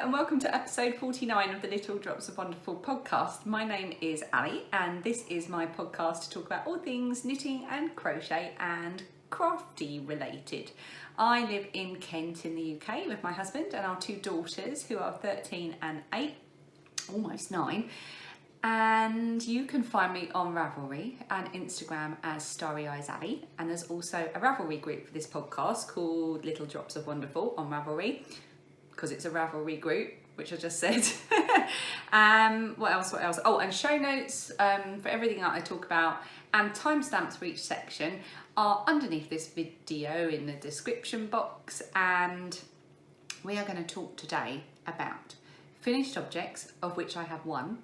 and welcome to episode 49 of the Little Drops of Wonderful podcast. My name is Ali and this is my podcast to talk about all things knitting and crochet and crafty related. I live in Kent in the UK with my husband and our two daughters who are 13 and 8, almost 9. And you can find me on Ravelry and Instagram as Starry Eyes Ali. And there's also a Ravelry group for this podcast called Little Drops of Wonderful on Ravelry, because it's a Ravelry group, which I just said. What else? Oh, and show notes for everything that I talk about and timestamps for each section are underneath this video in the description box. And we are going to talk today about finished objects, of which I have one.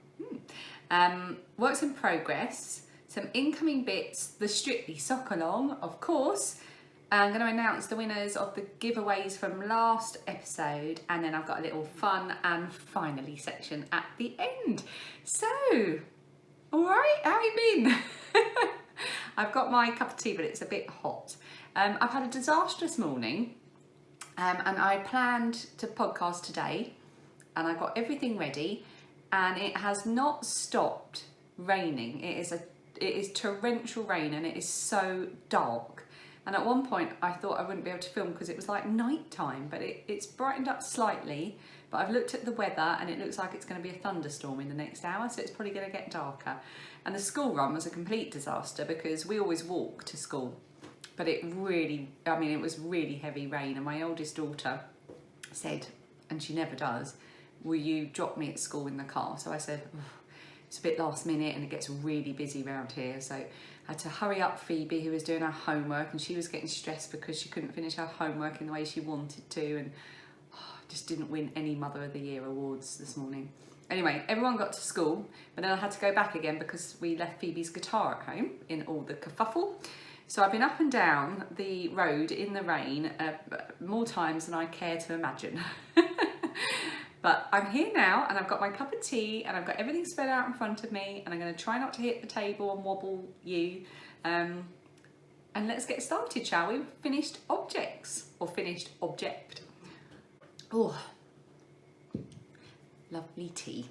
Works in progress, some incoming bits, the Strictly Sock Along, of course. I'm going to announce the winners of the giveaways from last episode, and then I've got a little fun and finally section at the end. So, all right, how you been? I've got my cup of tea, but it's a bit hot. I've had a disastrous morning, and I planned to podcast today, and I got everything ready. And it has not stopped raining. It is torrential rain and it is so dark. And at one point I thought I wouldn't be able to film because it was like night time, but it's brightened up slightly. But I've looked at the weather and it looks like it's going to be a thunderstorm in the next hour, so it's probably going to get darker. And the school run was a complete disaster because we always walk to school. But it was really heavy rain, and my oldest daughter said, and she never does, will you drop me at school in the car? So I said, it's a bit last minute and it gets really busy around here. So I had to hurry up Phoebe, who was doing her homework, and she was getting stressed because she couldn't finish her homework in the way she wanted to, and just didn't win any Mother of the Year awards this morning. Anyway, everyone got to school, but then I had to go back again because we left Phoebe's guitar at home in all the kerfuffle. So I've been up and down the road in the rain more times than I care to imagine. But I'm here now and I've got my cup of tea and I've got everything spread out in front of me, and I'm going to try not to hit the table and wobble you. And let's get started, shall we? Finished objects, or finished object. Oh, lovely tea.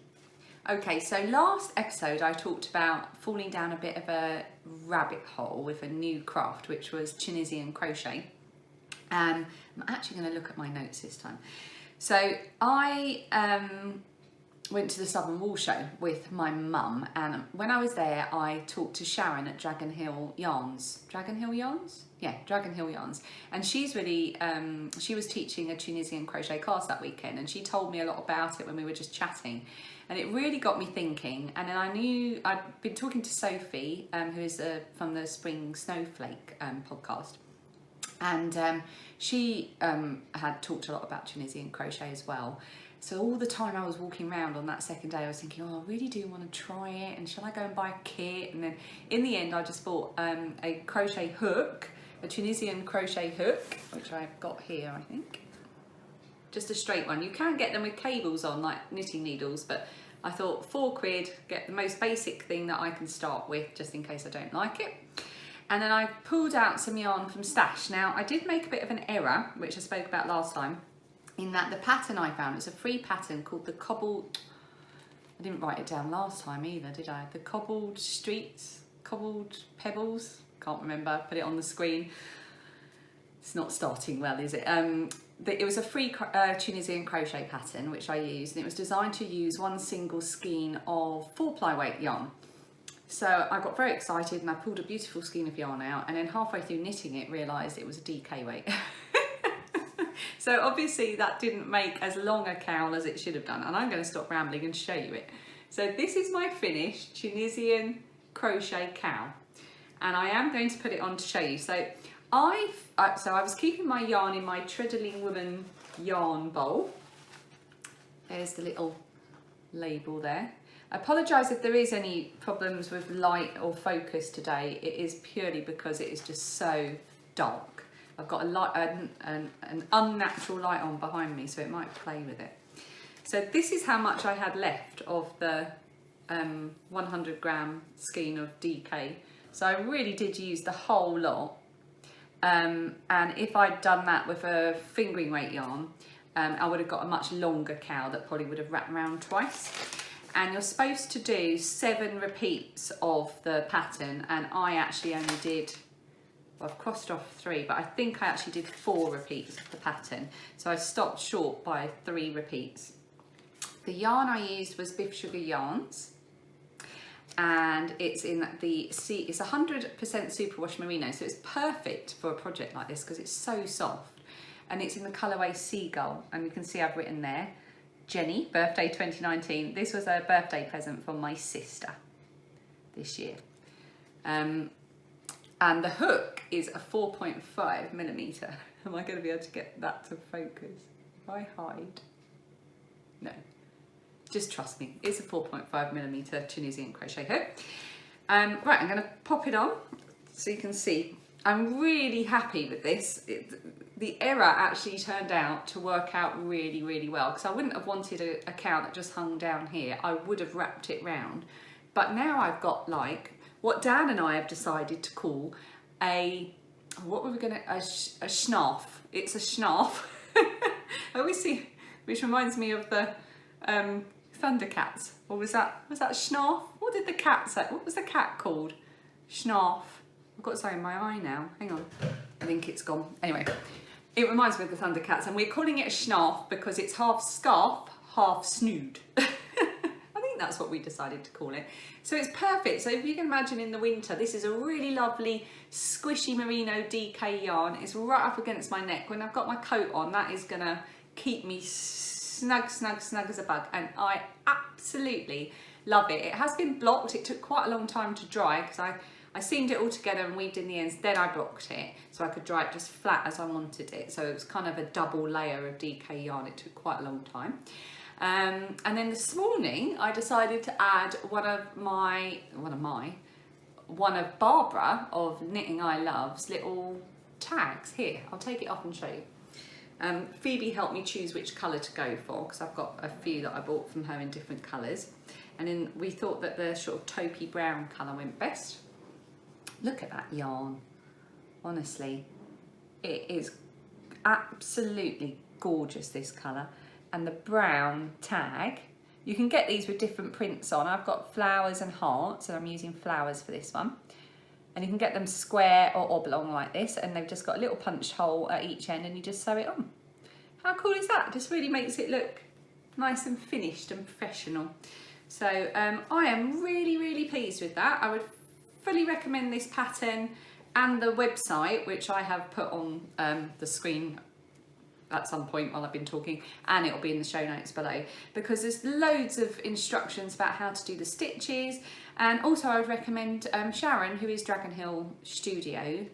Okay, so last episode I talked about falling down a bit of a rabbit hole with a new craft, which was Tunisian crochet. I'm actually going to look at my notes this time. So I went to the Southern Wool Show with my mum, and when I was there I talked to Sharon at Dragon Hill Yarns. Dragon Hill Yarns? Yeah, Dragon Hill Yarns. And she's really, she was teaching a Tunisian crochet class that weekend, and she told me a lot about it when we were just chatting. And it really got me thinking, and then I knew, I'd been talking to Sophie, who is from the Spring Snowflake podcast. And she had talked a lot about Tunisian crochet as well. So all the time I was walking around on that second day, I was thinking, oh, I really do want to try it, and shall I go and buy a kit? And then in the end, I just bought a crochet hook, a Tunisian crochet hook, which I've got here, I think. Just a straight one. You can get them with cables on, like knitting needles, but I thought £4, get the most basic thing that I can start with, just in case I don't like it. And then I pulled out some yarn from Stash. Now, I did make a bit of an error, which I spoke about last time, in that the pattern I found, it's a free pattern called the Cobbled, I didn't write it down last time either, did I? The Cobbled Streets, Cobbled Pebbles, can't remember, put it on the screen. It's not starting well, is it? It was a free Tunisian crochet pattern, which I used, and it was designed to use one single skein of 4-ply weight yarn. So I got very excited and I pulled a beautiful skein of yarn out, and then halfway through knitting it realised it was a DK weight. So obviously that didn't make as long a cowl as it should have done, and I'm going to stop rambling and show you it. So this is my finished Tunisian crochet cowl, and I am going to put it on to show you. So I was keeping my yarn in my Treadling Woman yarn bowl. There's the little label there. I apologise if there is any problems with light or focus today. It is purely because it is just so dark. I've got an unnatural light on behind me, so it might play with it. So this is how much I had left of the 100 gram skein of DK. So I really did use the whole lot. And if I'd done that with a fingering weight yarn, I would have got a much longer cowl that probably would have wrapped around twice. And you're supposed to do 7 repeats of the pattern, and I actually only did, well, I've crossed off 3, but I think I actually did 4 repeats of the pattern. So I stopped short by 3 repeats. The yarn I used was Biff Sugar Yarns, and it's in the it's 100% superwash merino, so it's perfect for a project like this because it's so soft. And it's in the colourway Seagull, and you can see I've written there, Jenny, birthday 2019. This was a birthday present from my sister this year. And the hook is a 4.5mm. Am I going to be able to get that to focus? If I hide? No. Just trust me, it's a 4.5mm Tunisian crochet hook. Right, I'm going to pop it on so you can see. I'm really happy with this. The error actually turned out to work out really, really well, because I wouldn't have wanted a cowl that just hung down here. I would have wrapped it round. But now I've got like what Dan and I have decided to call a schnarf. It's a schnarf. I always see, which reminds me of the Thundercats. Or was that schnarf? What did the cat say? What was the cat called? Schnarf. I've got something in my eye now. Hang on. I think it's gone. Anyway, it reminds me of the Thundercats, and we're calling it a schnarf because it's half scarf, half snood. I think that's what we decided to call it. So it's perfect. So if you can imagine in the winter, this is a really lovely squishy merino DK yarn. It's right up against my neck. When I've got my coat on, that is gonna keep me snug, snug, snug as a bug. And I absolutely love it. It has been blocked. It took quite a long time to dry because I seamed it all together and weaved in the ends, then I blocked it so I could dry it just flat as I wanted it. So it was kind of a double layer of DK yarn. It took quite a long time. And then this morning I decided to add one of Barbara of Knitting I Love's little tags. Here, I'll take it off and show you. Phoebe helped me choose which colour to go for because I've got a few that I bought from her in different colours. And then we thought that the sort of taupey brown colour went best. Look at that yarn, honestly, it is absolutely gorgeous, this colour. And the brown tag, you can get these with different prints on. I've got flowers and hearts, and I'm using flowers for this one. And you can get them square or oblong like this, and they've just got a little punch hole at each end, and you just sew it on. How cool is that? It just really makes it look nice and finished and professional. So I am really, really pleased with that. I would fully recommend this pattern and the website, which I have put on the screen at some point while I've been talking, and it'll be in the show notes below, because there's loads of instructions about how to do the stitches. And also I would recommend Sharon, who is Dragon Hill Studio.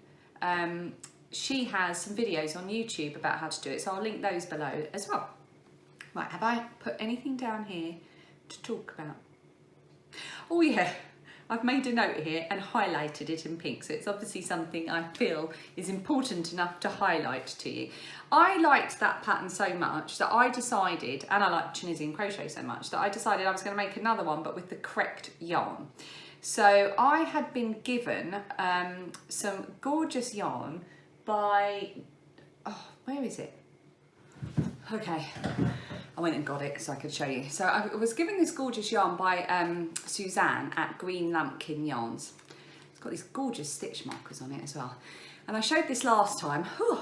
She has some videos on YouTube about how to do it, so I'll link those below as well. Right, have I put anything down here to talk about? Oh yeah, I've made a note here and highlighted it in pink, so it's obviously something I feel is important enough to highlight to you. I liked that pattern so much that I decided, and I like Tunisian crochet so much, that I decided I was going to make another one but with the correct yarn. So I had been given some gorgeous yarn by, oh, where is it? Okay, I went and got it so I could show you. So I was given this gorgeous yarn by Suzanne at Green Lumpkin Yarns. It's got these gorgeous stitch markers on it as well. And I showed this last time. Whew,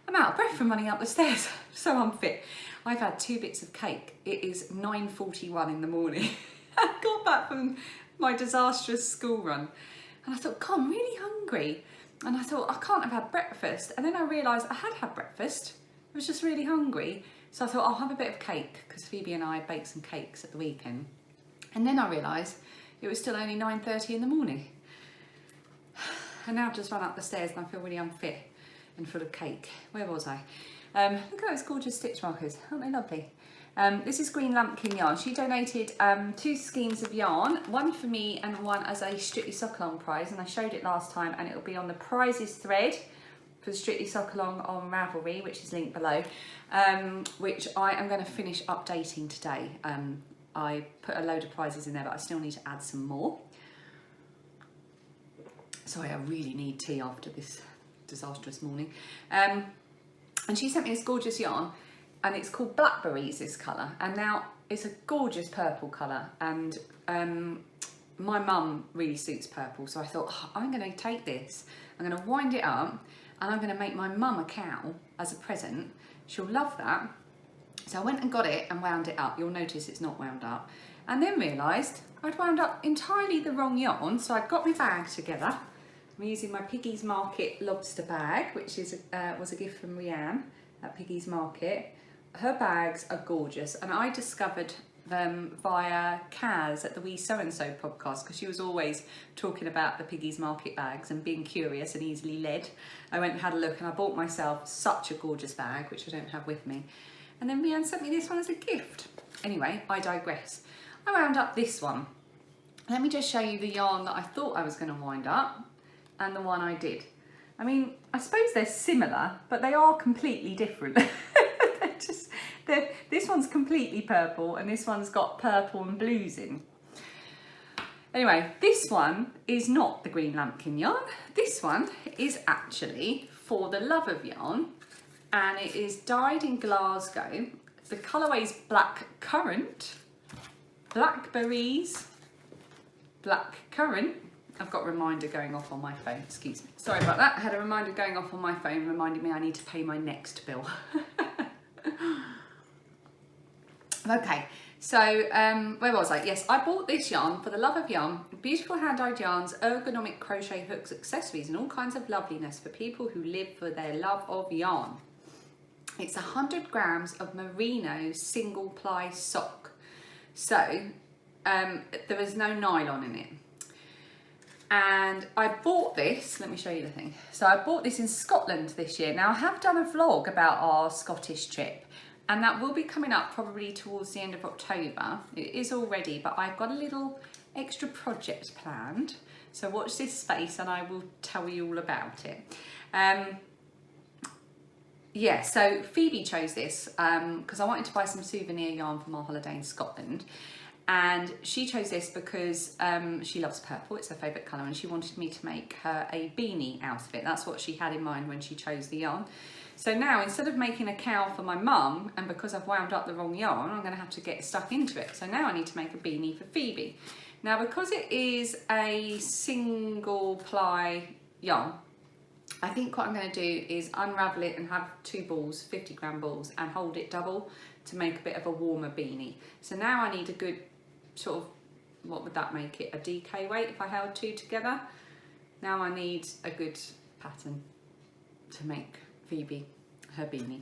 I'm out of breath from running up the stairs. So unfit. I've had 2 bits of cake. It is 9:41 in the morning. I got back from my disastrous school run. And I thought, God, I'm really hungry. And I thought, I can't have had breakfast. And then I realised I had breakfast. I was just really hungry. So I thought I'll have a bit of cake because Phoebe and I baked some cakes at the weekend. And then I realised it was still only 9:30 in the morning. And now I've just run up the stairs and I feel really unfit and full of cake. Where was I? Look at those gorgeous stitch markers, aren't they lovely? This is Green Lumpkin Yarn. She donated 2 skeins of yarn, one for me and one as a Strictly Sock Along prize, and I showed it last time, and it'll be on the prizes thread for the Strictly Sock Along on Ravelry, which is linked below, which I am going to finish updating today. I put a load of prizes in there, but I still need to add some more. Sorry, I really need tea after this disastrous morning. And she sent me this gorgeous yarn, and it's called Blackberries, this colour. And now it's a gorgeous purple colour, and my mum really suits purple, so I thought, oh, I'm going to take this, I'm going to wind it up, and I'm going to make my mum a cow as a present. She'll love that. So I went and got it and wound it up. You'll notice it's not wound up. And then realised I'd wound up entirely the wrong yarn, so I'd got my bag together. I'm using my Piggy's Market lobster bag, which is was a gift from Rianne at Piggy's Market. Her bags are gorgeous, and I discovered them via Kaz at the Wee So and So podcast, because she was always talking about the Piggy's Market bags and being curious and easily led. I went and had a look, and I bought myself such a gorgeous bag, which I don't have with me. And then Rianne sent me this one as a gift. Anyway, I digress. I wound up this one. Let me just show you the yarn that I thought I was going to wind up and the one I did. I mean, I suppose they're similar, but they are completely different. This one's completely purple, and this one's got purple and blues in. Anyway, this one is not the green lambkin yarn. This one is actually For the Love of Yarn, and it is dyed in Glasgow. The colourway's Black Currant, Blackberries, Black Currant. I've got a reminder going off on my phone, excuse me. Sorry about that, I had a reminder going off on my phone reminding me I need to pay my next bill. Okay, so where was I? Yes, I bought this yarn, For the Love of Yarn. Beautiful hand-dyed yarns, ergonomic crochet hooks, accessories, and all kinds of loveliness for people who live for their love of yarn. It's 100 grams of merino single ply sock. So there is no nylon in it. And I bought this, let me show you the thing. So I bought this in Scotland this year. Now I have done a vlog about our Scottish trip, and that will be coming up probably towards the end of October. It is already, but I've got a little extra project planned. So watch this space and I will tell you all about it. Yeah, so Phoebe chose this because I wanted to buy some souvenir yarn from our holiday in Scotland. And she chose this because she loves purple, it's her favourite colour, and she wanted me to make her a beanie out of it. That's what she had in mind when she chose the yarn. So now, instead of making a cow for my mum, and because I've wound up the wrong yarn, I'm going to have to get stuck into it. So now I need to make a beanie for Phoebe. Now, because it is a single ply yarn, I think what I'm going to do is unravel it and have 2 balls, 50-gram balls, and hold it double to make a bit of a warmer beanie. So now I need a good sort of, what would that make it, a DK weight if I held 2 together. Now I need a good pattern to make Phoebe her beanie.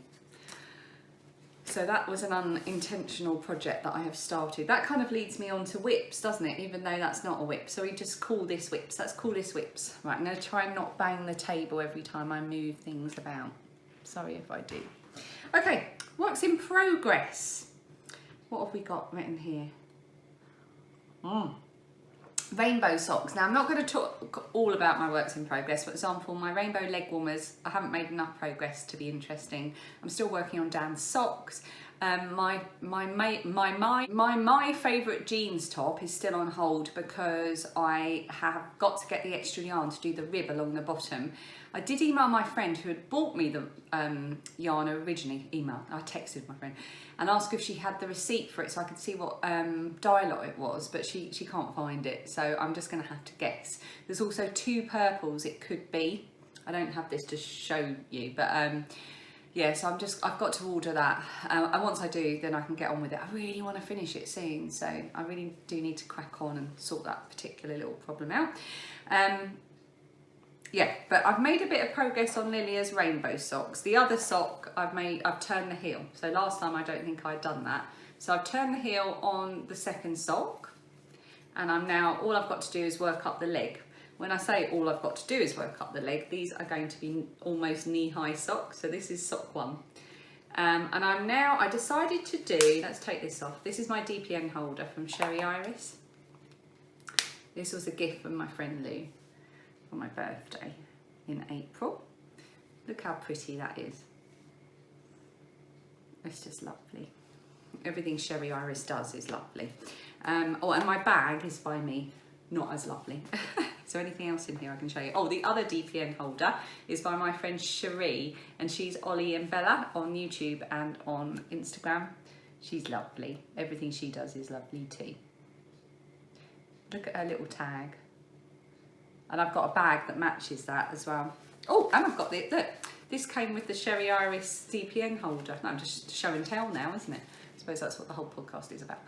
So that was an unintentional project that I have started. That kind of leads me on to whips, doesn't it? Even though that's not a whip. So we just call this whips. Let's call this whips. Right, I'm going to try and not bang the table every time I move things about. Sorry if I do. Okay, works in progress. What have we got written here? Rainbow socks. Now I'm not going to talk all about my works in progress. For example, my rainbow leg warmers, I haven't made enough progress to be interesting. I'm still working on Dan's socks. My favourite jeans top is still on hold because I have got to get the extra yarn to do the rib along the bottom. I did email my friend who had bought me the yarn originally. I texted my friend and asked if she had the receipt for it so I could see what dye lot it was, but she can't find it, so I'm just going to have to guess. There's also 2 purples it could be. I don't have this to show you, but yeah, so I've got to order that, and once I do, then I can get on with it. I really want to finish it soon, so I really do need to crack on and sort that particular little problem out. Yeah, but I've made a bit of progress on Lilia's rainbow socks. The other sock I've turned the heel. So last time I don't think I'd done that. So I've turned the heel on the second sock, and all I've got to do is work up the leg. When I say all I've got to do is work up the leg, these are going to be almost knee-high socks. So this is sock 1. And I decided to do, let's take this off. This is my DPN holder from Sherry Iris. This was a gift from my friend Lou for my birthday in April. Look how pretty that is. It's just lovely. Everything Sherry Iris does is lovely. Oh, and my bag is by me, not as lovely. Is there anything else in here I can show you? Oh, the other DPN holder is by my friend Cherie, and she's Ollie and Bella on YouTube and on Instagram. She's lovely. Everything she does is lovely too. Look at her little tag. And I've got a bag that matches that as well. Oh, and I've got the, look, this came with the Sherry Iris DPN holder. No, just show and tell now, isn't it? I suppose that's what the whole podcast is about.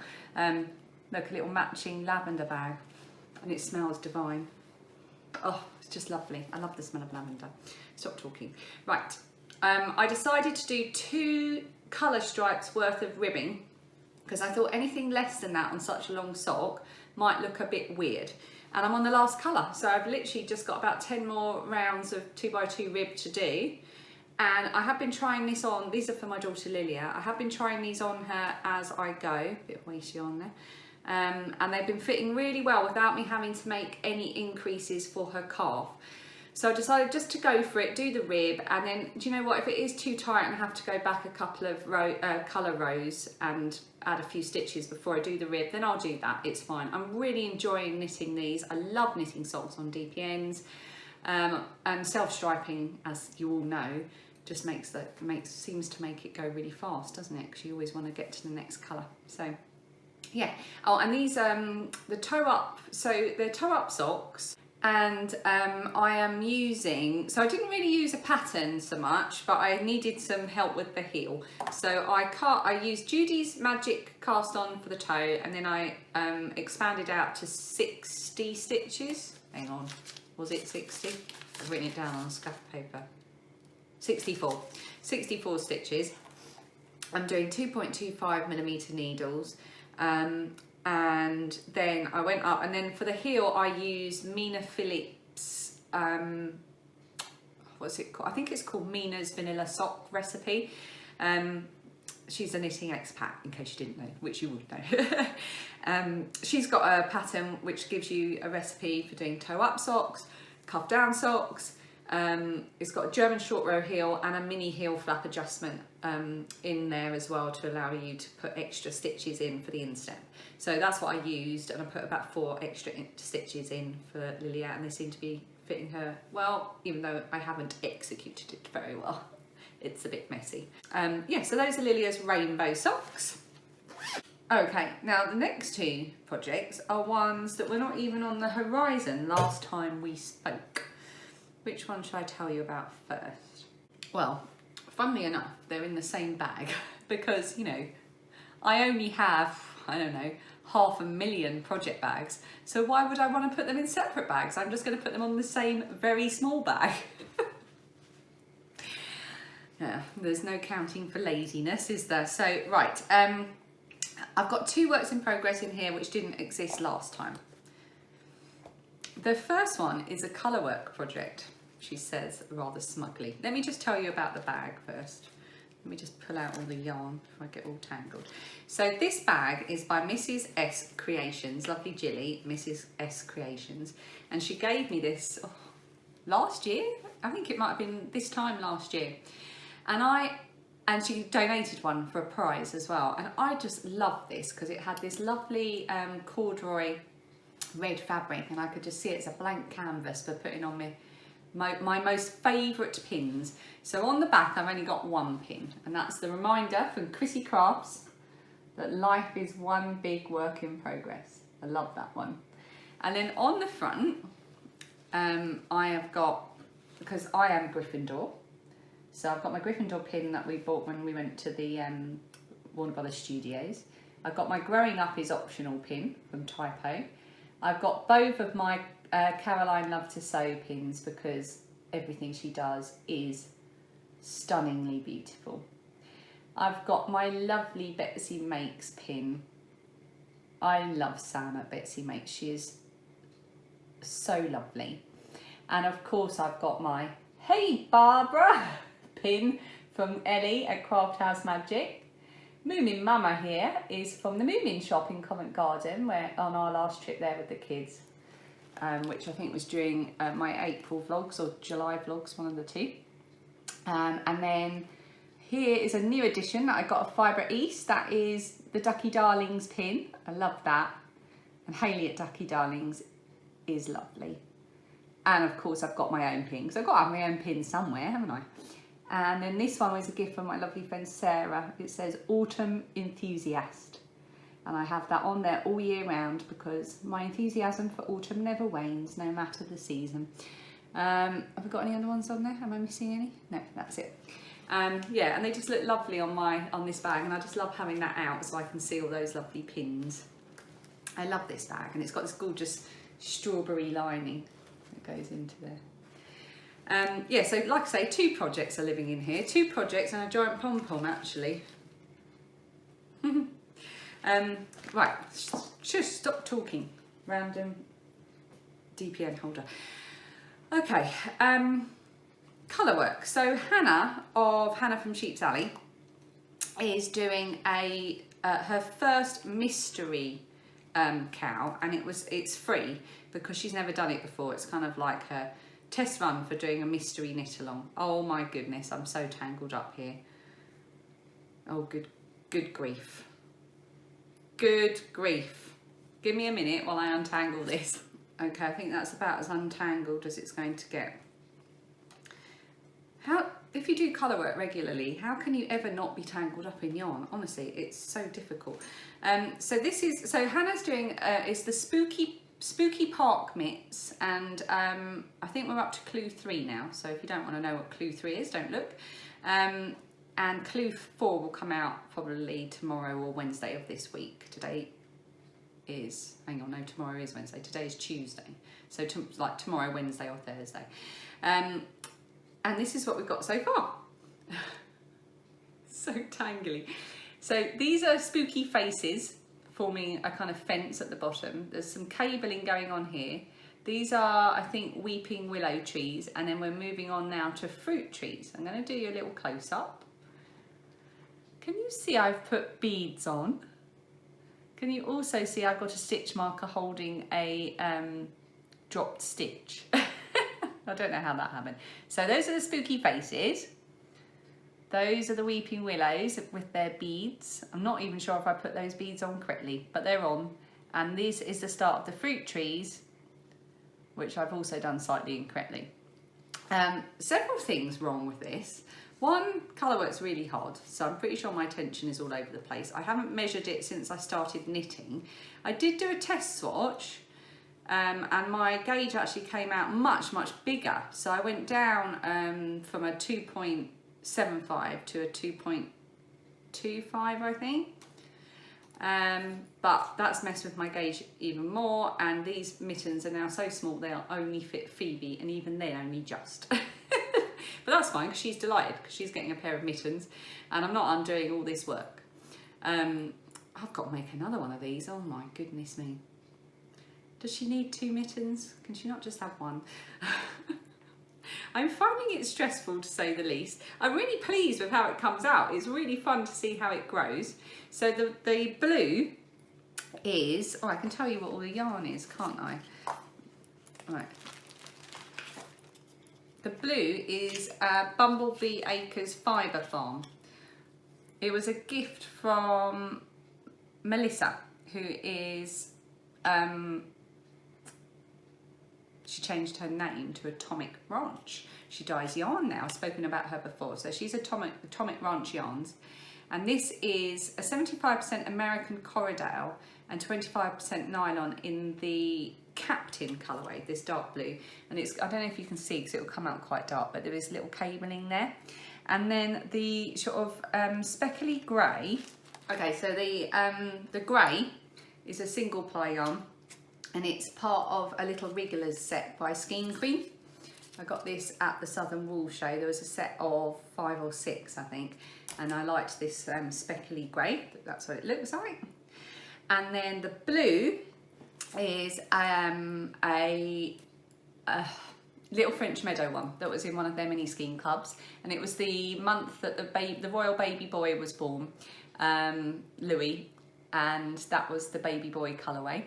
Look, a little matching lavender bag, and it smells divine. Oh, it's just lovely. I love the smell of lavender. Stop talking. Right, I decided to do 2 colour stripes worth of ribbing, because I thought anything less than that on such a long sock might look a bit weird. And I'm on the last colour, so I've literally just got about 10 more rounds of 2x2 rib to do. And I have been trying this on, these are for my daughter Lilia, I have been trying these on her as I go, bit of waist yarn there. And they've been fitting really well without me having to make any increases for her calf. So I decided just to go for it, do the rib, and then, do you know what, if it is too tight and I have to go back a couple of colour rows and add a few stitches before I do the rib, then I'll do that, it's fine. I'm really enjoying knitting these. I love knitting socks on DPNs, and self-striping, as you all know, just seems to make it go really fast, doesn't it? Because you always want to get to the next colour. So yeah. Oh, and these the toe up, so they're toe up socks. And I am using, so I didn't really use a pattern so much, but I needed some help with the heel. So I used Judy's Magic cast on for the toe, and then I expanded out to 60 stitches. Hang on, was it 60? I've written it down on scrap paper. 64 stitches. I'm doing 2.25mm needles. And then I went up, and then for the heel I used Mina Phillips, what's it called? I think it's called Mina's Vanilla Sock Recipe. She's a knitting expat, in case you didn't know, which you would know. She's got a pattern which gives you a recipe for doing toe up socks, cuff down socks. It's got a German short row heel and a mini heel flap adjustment in there as well, to allow you to put extra stitches in for the instep. So that's what I used, and I put about 4 extra stitches in for Lilia, and they seem to be fitting her well, even though I haven't executed it very well. It's a bit messy. Yeah, so those are Lilia's rainbow socks. Okay, now the next 2 projects are ones that were not even on the horizon last time we spoke. Which one should I tell you about first? Well, funnily enough, they're in the same bag because, you know, I only have, I don't know, 500,000 project bags. So why would I want to put them in separate bags? I'm just going to put them on the same very small bag. Yeah, there's no counting for laziness, is there? So, right, I've got 2 works in progress in here which didn't exist last time. The first one is a colourwork project, she says rather smugly. Let me just tell you about the bag first. Let me just pull out all the yarn before I get all tangled. So this bag is by Mrs. S Creations, lovely Jilly, Mrs. S Creations. And she gave me this last year. I think it might have been this time last year. And she donated one for a prize as well. And I just loved this because it had this lovely corduroy red fabric, and I could just see it as a blank canvas for putting on my most favourite pins. So on the back I've only got 1 pin, and that's the reminder from Chrissy Crafts that life is one big work in progress. I love that one. And then on the front I have got, because I am Gryffindor, so I've got my Gryffindor pin that we bought when we went to the Warner Brothers Studios. I've got my Growing Up is Optional pin from Typo. I've got both of my Caroline Love to Sew pins because everything she does is stunningly beautiful. I've got my lovely Betsy Makes pin. I love Sam at Betsy Makes. She is so lovely. And of course I've got my Hey Barbara pin from Ellie at Craft House Magic. Moomin Mama here is from the Moomin shop in Covent Garden, where on our last trip there with the kids, which I think was during my April vlogs or July vlogs, one of the 2. And then here is a new addition that I got of Fibre East. That is the Ducky Darlings pin. I love that. And Hayley at Ducky Darlings is lovely. And of course I've got my own pin, because I've got to have my own pin somewhere, haven't I? And then this one was a gift from my lovely friend Sarah. It says Autumn Enthusiast. And I have that on there all year round because my enthusiasm for autumn never wanes, no matter the season. Have I got any other ones on there? Am I missing any? No, that's it. Yeah, and they just look lovely on this bag, and I just love having that out so I can see all those lovely pins. I love this bag, and it's got this gorgeous strawberry lining that goes into there. Yeah, so like I say, 2 projects are living in here. 2 projects and a giant pom-pom, actually. Right, just stop talking. Random DPN holder. Okay, colour work. So Hanna of Hanna from Sheep's Alley is doing her first mystery cow, and it's free because she's never done it before. It's kind of like her test run for doing a mystery knit along. Oh my goodness, I'm so tangled up here. Oh good grief. Good grief. Give me a minute while I untangle this. Okay, I think that's about as untangled as it's going to get. If you do colour work regularly, how can you ever not be tangled up in yarn? Honestly, it's so difficult. So Hannah's doing is the Spooky Park mitts, and I think we're up to clue 3 now. So if you don't want to know what clue 3 is, don't look. And clue 4 will come out probably tomorrow or Wednesday of this week. Today is, hang on, no, tomorrow is Wednesday. Today is Tuesday. So like tomorrow, Wednesday or Thursday. And this is what we've got so far. So tangly. So these are spooky faces forming a kind of fence at the bottom. There's some cabling going on here. These are, I think, weeping willow trees, and then we're moving on now to fruit trees. I'm going to do you a little close-up. Can you see I've put beads on? Can you also see I've got a stitch marker holding a dropped stitch? I don't know how that happened. So those are the spooky faces. Those are the weeping willows with their beads. I'm not even sure if I put those beads on correctly, but they're on. And this is the start of the fruit trees, which I've also done slightly incorrectly. Several things wrong with this. One, colour work's really hard, so I'm pretty sure my tension is all over the place. I haven't measured it since I started knitting. I did do a test swatch, and my gauge actually came out much bigger. So I went down from a 2.75 to a 2.25, I think. But that's messed with my gauge even more, and these mittens are now so small they'll only fit Phoebe, and even then only just. But that's fine because she's delighted because she's getting a pair of mittens and I'm not undoing all this work. I've got to make another one of these. Oh my goodness me. Does she need 2 mittens? Can she not just have one? I'm finding it stressful, to say the least. I'm really pleased with how it comes out. It's really fun to see how it grows. So the blue is, oh, I can tell you what all the yarn is, can't I? Right. The blue is Bumblebee Acres Fibre Farm. It was a gift from Melissa, who is, she changed her name to Atomic Ranch. She dyes yarn now, I've spoken about her before. So she's Atomic Ranch Yarns. And this is a 75% American Corridale and 25% nylon in the Captain colourway, this dark blue. And it's, I don't know if you can see because it will come out quite dark, but there is little cabling there. And then the sort of speckly grey. Okay, so the grey is a single ply yarn, and it's part of a little Wrigglers set by Skein Queen. I got this at the Southern Wool Show. There was a set of 5 or 6, I think, and I liked this speckly grey. That's what it looks like. And then the blue is a little French Meadow one that was in one of their mini scheme clubs, and it was the month that the royal baby boy was born, Louis, and that was the baby boy colourway.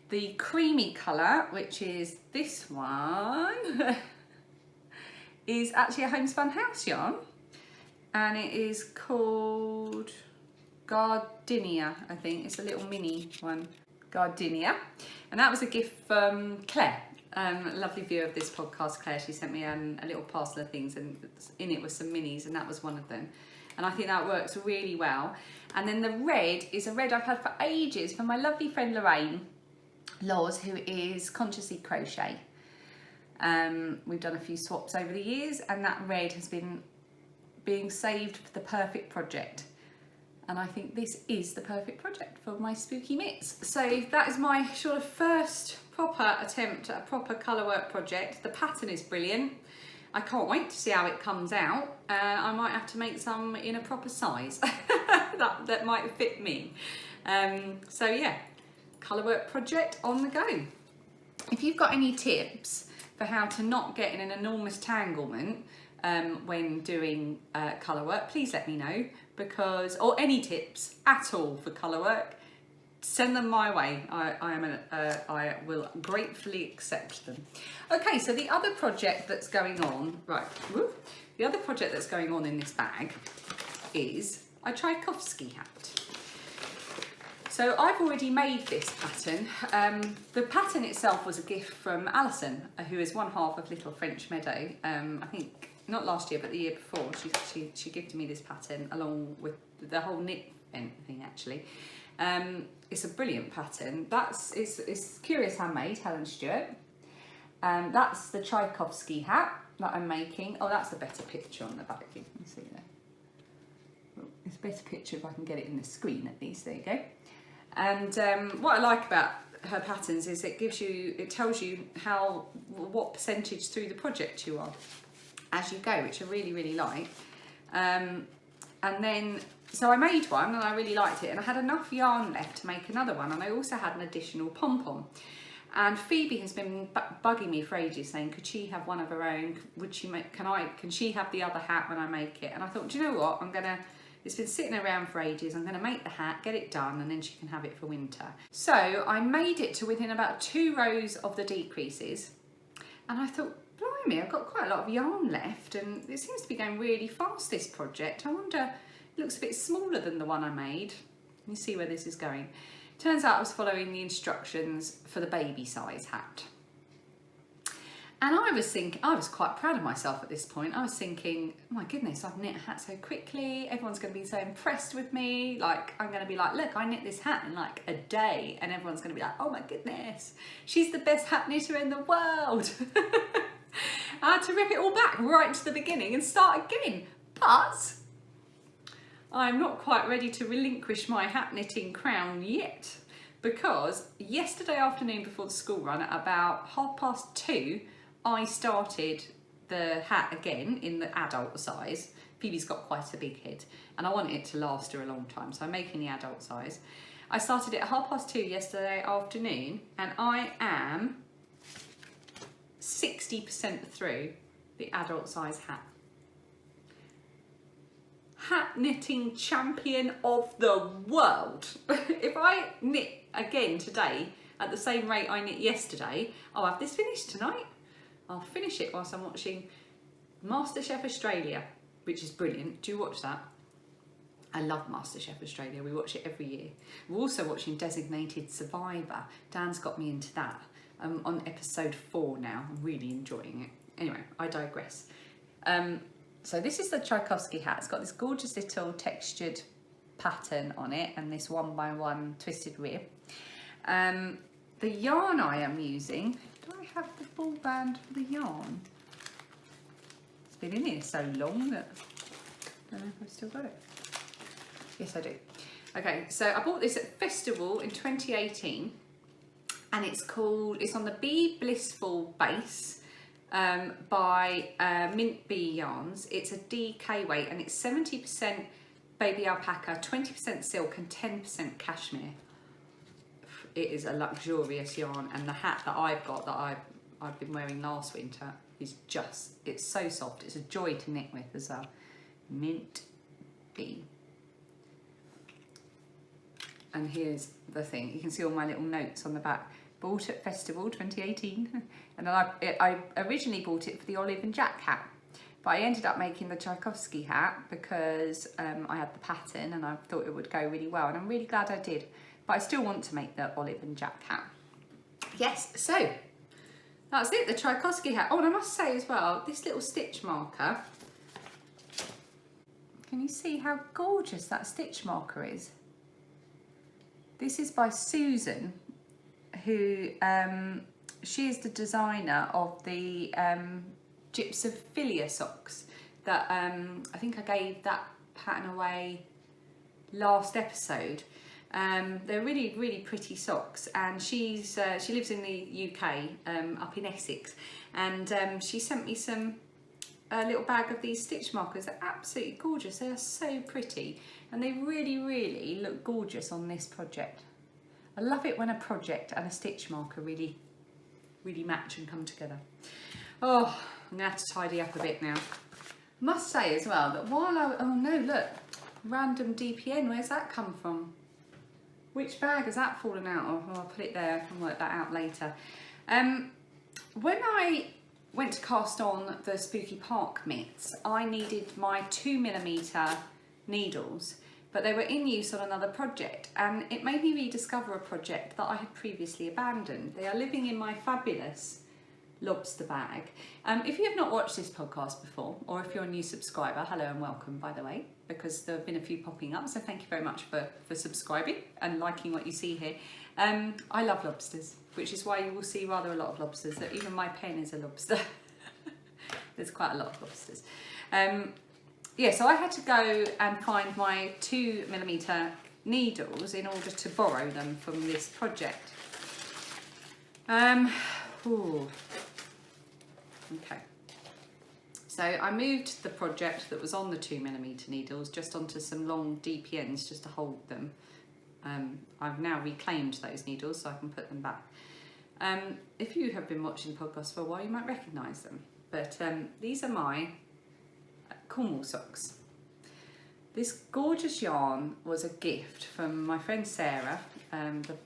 The creamy colour, which is this one, is actually a homespun house yarn, and it is called Gardenia, I think. It's a little mini one, Gardenia, and that was a gift from Claire, Lovely view of this podcast, Claire. She sent me a little parcel of things, and in it was some minis, and that was one of them. And I think that works really well. And then the red is a red I've had for ages from my lovely friend Lorraine Laws, who is Consciously Crochet. We've done a few swaps over the years, and that red has been being saved for the perfect project. And I think this is the perfect project for my spooky mitts. So that is my sort of first proper attempt at a proper colour work project. The pattern is brilliant. I can't wait to see how it comes out. I might have to make some in a proper size that might fit me. So yeah, colour work project on the go. If you've got any tips for how to not get in an enormous tanglement when doing colour work, please let me know, or any tips at all for colour work, send them my way. I will gratefully accept them. Okay, so the other project that's going on, the other project that's going on in this bag is a Tchaikovsky hat. So I've already made this pattern. The pattern itself was a gift from Alison, who is one half of Little French Meadow. I think not last year, but the year before. She gifted me this pattern along with the whole knit thing actually. It's a brilliant pattern. It's Curious Handmade, Helen Stewart. That's the Tchaikovsky hat that I'm making. Oh, that's a better picture on the back. You can see there. It's a better picture if I can get it in the screen at least. There you go. And what I like about her patterns is it tells you what percentage through the project you are as you go, which I really, really like. And then, so I made one and I really liked it, and I had enough yarn left to make another one, and I also had an additional pom-pom. And Phoebe has been bugging me for ages, saying, could she have one of her own? Can she have the other hat when I make it? And I thought, do you know what? It's been sitting around for ages. I'm going to make the hat, get it done, and then she can have it for winter. So I made it to within about 2 rows of the decreases, and I thought, blimey, I've got quite a lot of yarn left, and it seems to be going really fast, this project. I wonder, it looks a bit smaller than the one I made. Let me see where this is going. Turns out I was following the instructions for the baby size hat. And I was quite proud of myself at this point. I was thinking, oh my goodness, I've knit a hat so quickly. Everyone's going to be so impressed with me. Like, I'm going to be like, look, I knit this hat in like a day. And everyone's going to be like, oh my goodness, she's the best hat knitter in the world. I had to rip it all back right to the beginning and start again. But I'm not quite ready to relinquish my hat knitting crown yet, because yesterday afternoon before the school run at about 2:30, I started the hat again in the adult size. Phoebe's got quite a big head and I want it to last her a long time, so I'm making the adult size. I started it at 2:30 yesterday afternoon, and I am 60% through the adult size hat. Hat knitting champion of the world. If I knit again today at the same rate I knit yesterday, I'll have this finished tonight. I'll finish it whilst I'm watching MasterChef Australia, which is brilliant. Do you watch that? I love MasterChef Australia. We watch it every year. We're also watching Designated Survivor. Dan's got me into that. I'm on episode 4 now. I'm really enjoying it. Anyway, I digress. So this is the Tchaikovsky hat. It's got this gorgeous little textured pattern on it and this 1x1 twisted rib. The yarn I am using, do I have the ball band for the yarn? It's been in here so long that I don't know if I've still got it. Yes, I do. Okay, so I bought this at Festival in 2018, and it's on the Be Blissful base by Mint Bee Yarns. It's a DK weight, and it's 70% baby alpaca, 20% silk and 10% cashmere. It is a luxurious yarn, and the hat that I've got that I've been wearing last winter is it's so soft. It's a joy to knit with as well. Mint Bee. And here's the thing. You can see all my little notes on the back. Bought at Festival 2018. And then I originally bought it for the Olive and Jack hat. But I ended up making the Tchaikovsky hat because I had the pattern and I thought it would go really well. And I'm really glad I did. But I still want to make the Olive and Jack hat. Yes, so That's it, the Tchaikovsky Hat. Oh, and I must say as well, this little stitch marker, can you see how gorgeous that stitch marker is? This is by Susan, who, she is the designer of the Gypsophilia socks that I think I gave that pattern away last episode. They're really pretty socks, and she lives in the UK, up in Essex, and she sent me a little bag of these stitch markers. They're absolutely gorgeous. They are so pretty, and they really look gorgeous on this project. I love it when a project and a stitch marker really match and come together. Oh, I'm gonna have to tidy up a bit now. Must say as well that while oh no, look, random DPN, where's that come from? Which bag has that fallen out of? Oh, I'll put it there and work that out later. When I went to cast on the Spooky Park mitts, I needed my 2mm needles, but they were in use on another project, and it made me rediscover a project that I had previously abandoned. They are living in my fabulous lobster bag. If you have not watched this podcast before, or if you're a new subscriber, hello and welcome, by the way, because there have been a few popping up, so thank you very much for subscribing and liking what you see here. I love lobsters, which is why you will see rather a lot of lobsters. That even my pen is a lobster. There's quite a lot of lobsters. Yeah, so I had to go and find my 2mm needles in order to borrow them from this project. Ooh. Okay, so I moved the project that was on the 2mm needles just onto some long DPNs just to hold them. I've now reclaimed those needles so I can put them back. If you have been watching the podcast for a while, you might recognise them, but these are my Cornwall Socks. This gorgeous yarn was a gift from my friend Sarah,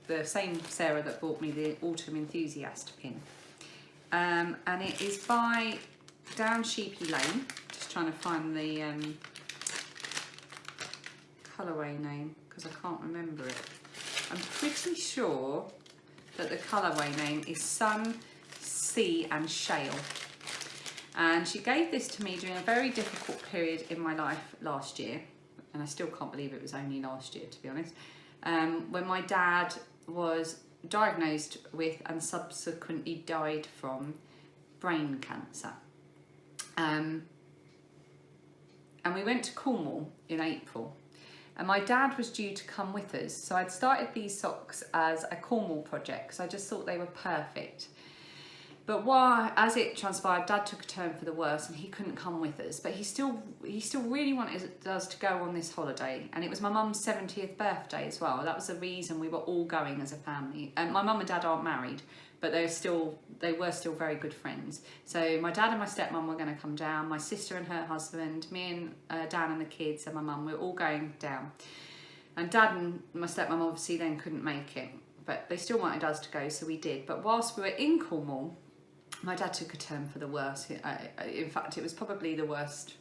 the same Sarah that bought me the Autumn Enthusiast pin. And it is by Down Sheepy Lane. Just trying to find the colourway name because I can't remember it. I'm pretty sure that the colourway name is Sun, Sea and Shale. And she gave this to me during a very difficult period in my life last year, and I still can't believe it was only last year, to be honest, when my dad was diagnosed with and subsequently died from brain cancer. And we went to Cornwall in April, and my dad was due to come with us, so I'd started these socks as a Cornwall project because I just thought they were perfect. But as it transpired, Dad took a turn for the worse and he couldn't come with us. But he still really wanted us to go on this holiday. And it was my mum's 70th birthday as well. That was the reason we were all going as a family. And my mum and dad aren't married, but they were still very good friends. So my dad and my stepmum were going to come down. My sister and her husband, me and Dan and the kids and my mum, we were all going down. And Dad and my stepmum obviously then couldn't make it, but they still wanted us to go, so we did. But whilst we were in Cornwall, my dad took a turn for the worse. In fact, it was probably the worst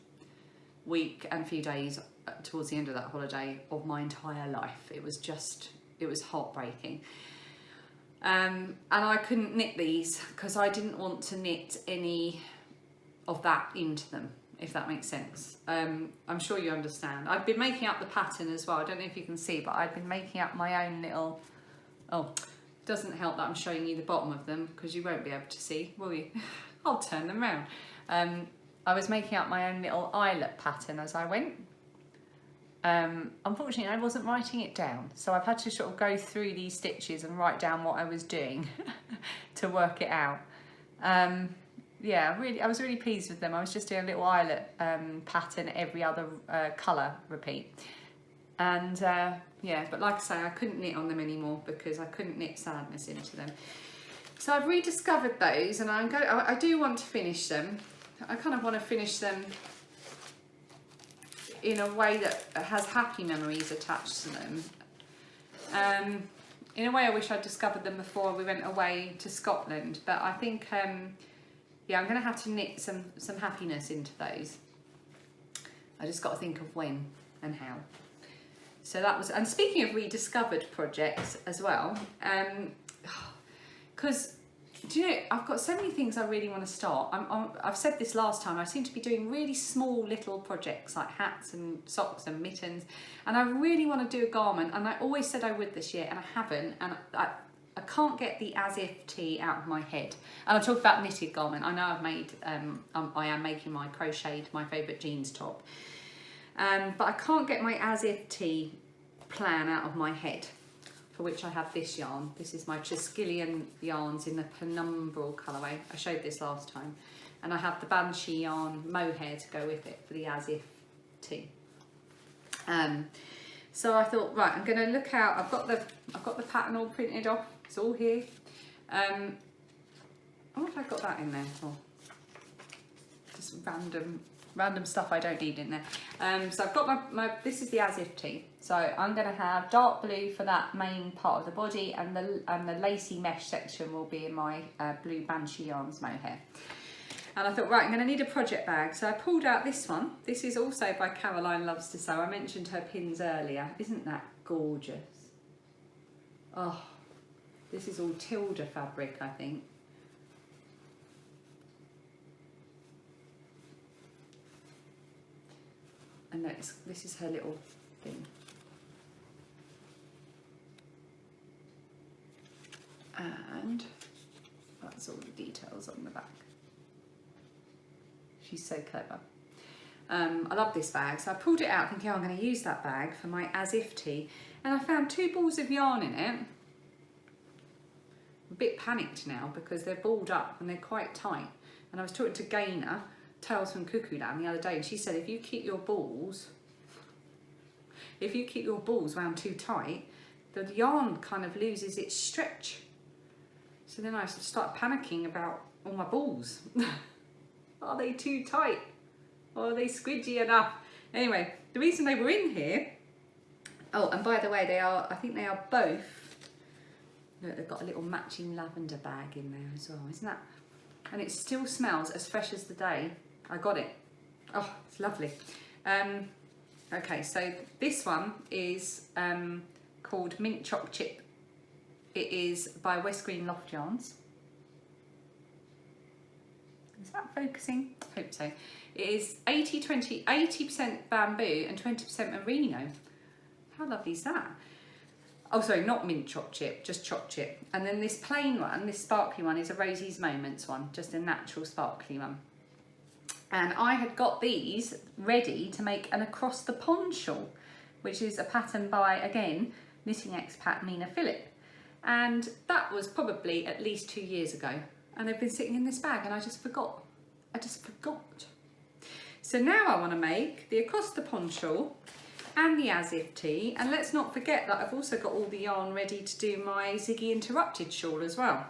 week and few days towards the end of that holiday of my entire life. It was heartbreaking. And I couldn't knit these because I didn't want to knit any of that into them, if that makes sense. I'm sure you understand. I've been making up the pattern as well. I don't know if you can see, but I've been making up my own little... Oh, doesn't help that I'm showing you the bottom of them because you won't be able to see, will you? I'll turn them around. I was making up my own little eyelet pattern as I went. Unfortunately, I wasn't writing it down, so I've had to sort of go through these stitches and write down what I was doing to work it out. Yeah, I was really pleased with them. I was just doing a little eyelet pattern every other colour repeat. And yeah, but like I say, I couldn't knit on them anymore because I couldn't knit sadness into them. So I've rediscovered those, and I do want to finish them. I kind of want to finish them in a way that has happy memories attached to them. In a way, I wish I'd discovered them before we went away to Scotland, but I think, yeah, I'm going to have to knit some happiness into those. I just got to think of when and how. So that was, and speaking of rediscovered projects as well, because Do you know, I've got so many things I really want to start. I've said this last time, I seem to be doing really small little projects like hats and socks and mittens, and I really want to do a garment, and I always said I would this year and I haven't, and I can't get the as if tee out of my head. And I'm talking about knitted garment. I know I've made, I am making my crocheted, my favourite jeans top, but I can't get my as if tee plan out of my head, for which I have this yarn. This is my Triskelion yarns in the penumbral colourway. I showed this last time. And I have the Banshee yarn mohair to go with it for the as if tee. So I thought, right, I'm going to look out. I've got the pattern all printed off. It's all here. What have I got that in there for? Just random stuff I don't need in there. So I've got this is the as if tee. So I'm going to have dark blue for that main part of the body, and the lacy mesh section will be in my blue Banshee yarns mohair. And I thought, right, I'm going to need a project bag. So I pulled out this one. This is also by Caroline Loves to Sew. I mentioned her pins earlier. Isn't that gorgeous? Oh, this is all Tilda fabric, I think. And this is her little thing. And that's all the details on the back. She's so clever. I love this bag, so I pulled it out thinking, oh, I'm going to use that bag for my as if tee, and I found 2 balls of yarn in it. I'm a bit panicked now because they're balled up and they're quite tight. And I was talking to Gaynor, Tales from Cuckoo Land, the other day, and she said if you keep your balls wound too tight, the yarn kind of loses its stretch. So then I started panicking about all my balls. Are they too tight? Or are they squidgy enough? Anyway, the reason they were in here, oh, and by the way, I think they are both, look, they've got a little matching lavender bag in there as well, isn't that? And it still smells as fresh as the day I got it. Oh, it's lovely. Okay, so this one is called Mint Choc Chip. It is by West Green Loft Yarns. Is that focusing? I hope so. It is 80% bamboo and 20% merino. How lovely is that? Oh, sorry, not mint choc chip, just choc chip. And then this plain one, this sparkly one, is a Rosie's Moments one, just a natural sparkly one. And I had got these ready to make an across the pond shawl, which is a pattern by, again, Knitting Expat Mina Phillip. And that was probably at least 2 years ago. And they've been sitting in this bag and I just forgot. So now I want to make the across the pond shawl and the as if tee. And let's not forget that I've also got all the yarn ready to do my Ziggy Interrupted shawl as well.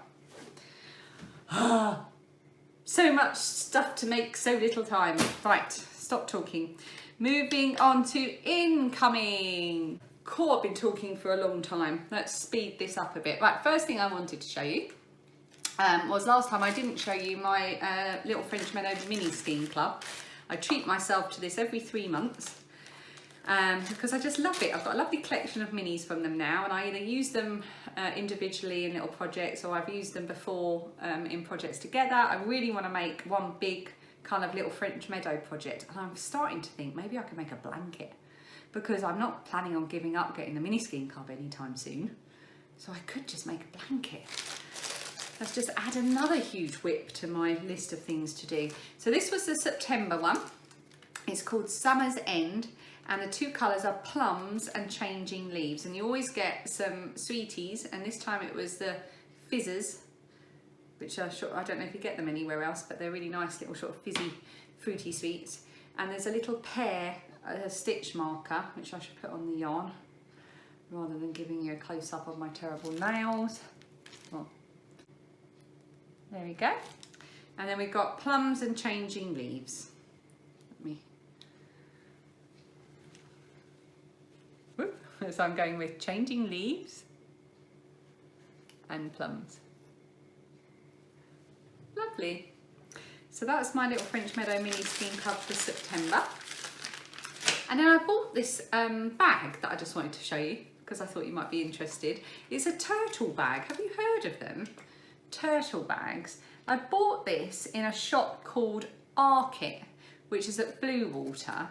So much stuff to make, so little time. Right, stop talking. Moving on to incoming. Cool, I've been talking for a long time. Let's speed this up a bit. Right, first thing I wanted to show you was last time I didn't show you my Little French Meadow mini scheme club. I treat myself to this every 3 months because I just love it. I've got a lovely collection of minis from them now, and I either use them individually in little projects, or I've used them before in projects together. I really want to make one big kind of Little French Meadow project, and I'm starting to think maybe I could make a blanket, because I'm not planning on giving up getting the mini scheme club anytime soon. So I could just make a blanket. Let's just add another huge whip to my list of things to do. So this was the September one. It's called Summer's End, and the 2 colours are Plums and Changing Leaves. And you always get some sweeties, and this time it was the Fizzers, which are sure, I don't know if you get them anywhere else, but they're really nice little sort of fizzy, fruity sweets. And there's a little pear, a stitch marker, which I should put on the yarn, rather than giving you a close-up of my terrible nails. Well, there we go. And then we've got Plums and Changing Leaves. So I'm going with Changing Leaves and Plums. Lovely. So that's my Little French Meadow mini scheme club for September. And then I bought this bag that I just wanted to show you because I thought you might be interested. It's a turtle bag. Have you heard of them? turtle bags. I bought this in a shop called Arket, which is at Bluewater,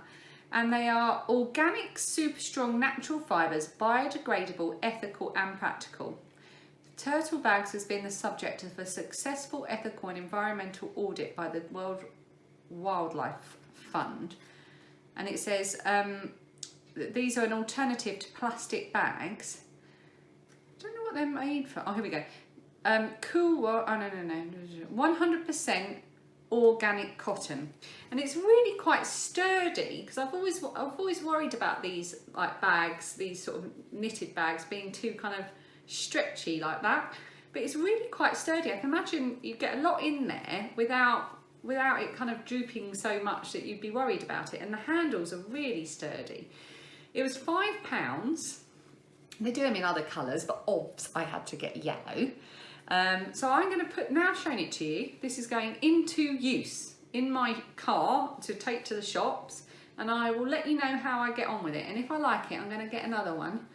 and they are organic, super strong natural fibres, biodegradable, ethical and practical. Turtle bags has been the subject of a successful ethical and environmental audit by the World Wildlife Fund, and it says these are an alternative to plastic bags. I don't know what they're made from. Oh, here we go. Cool. Oh no. 100% organic cotton, and it's really quite sturdy, because I've always worried about these like bags, these sort of knitted bags being too kind of stretchy like that, but it's really quite sturdy. I can imagine you get a lot in there without it kind of drooping so much that you'd be worried about it, and the handles are really sturdy. It was £5. They do them in other colours, but obviously I had to get yellow. So I'm going to put, now showing it to you, this is going into use in my car to take to the shops, and I will let you know how I get on with it, and if I like it I'm going to get another one,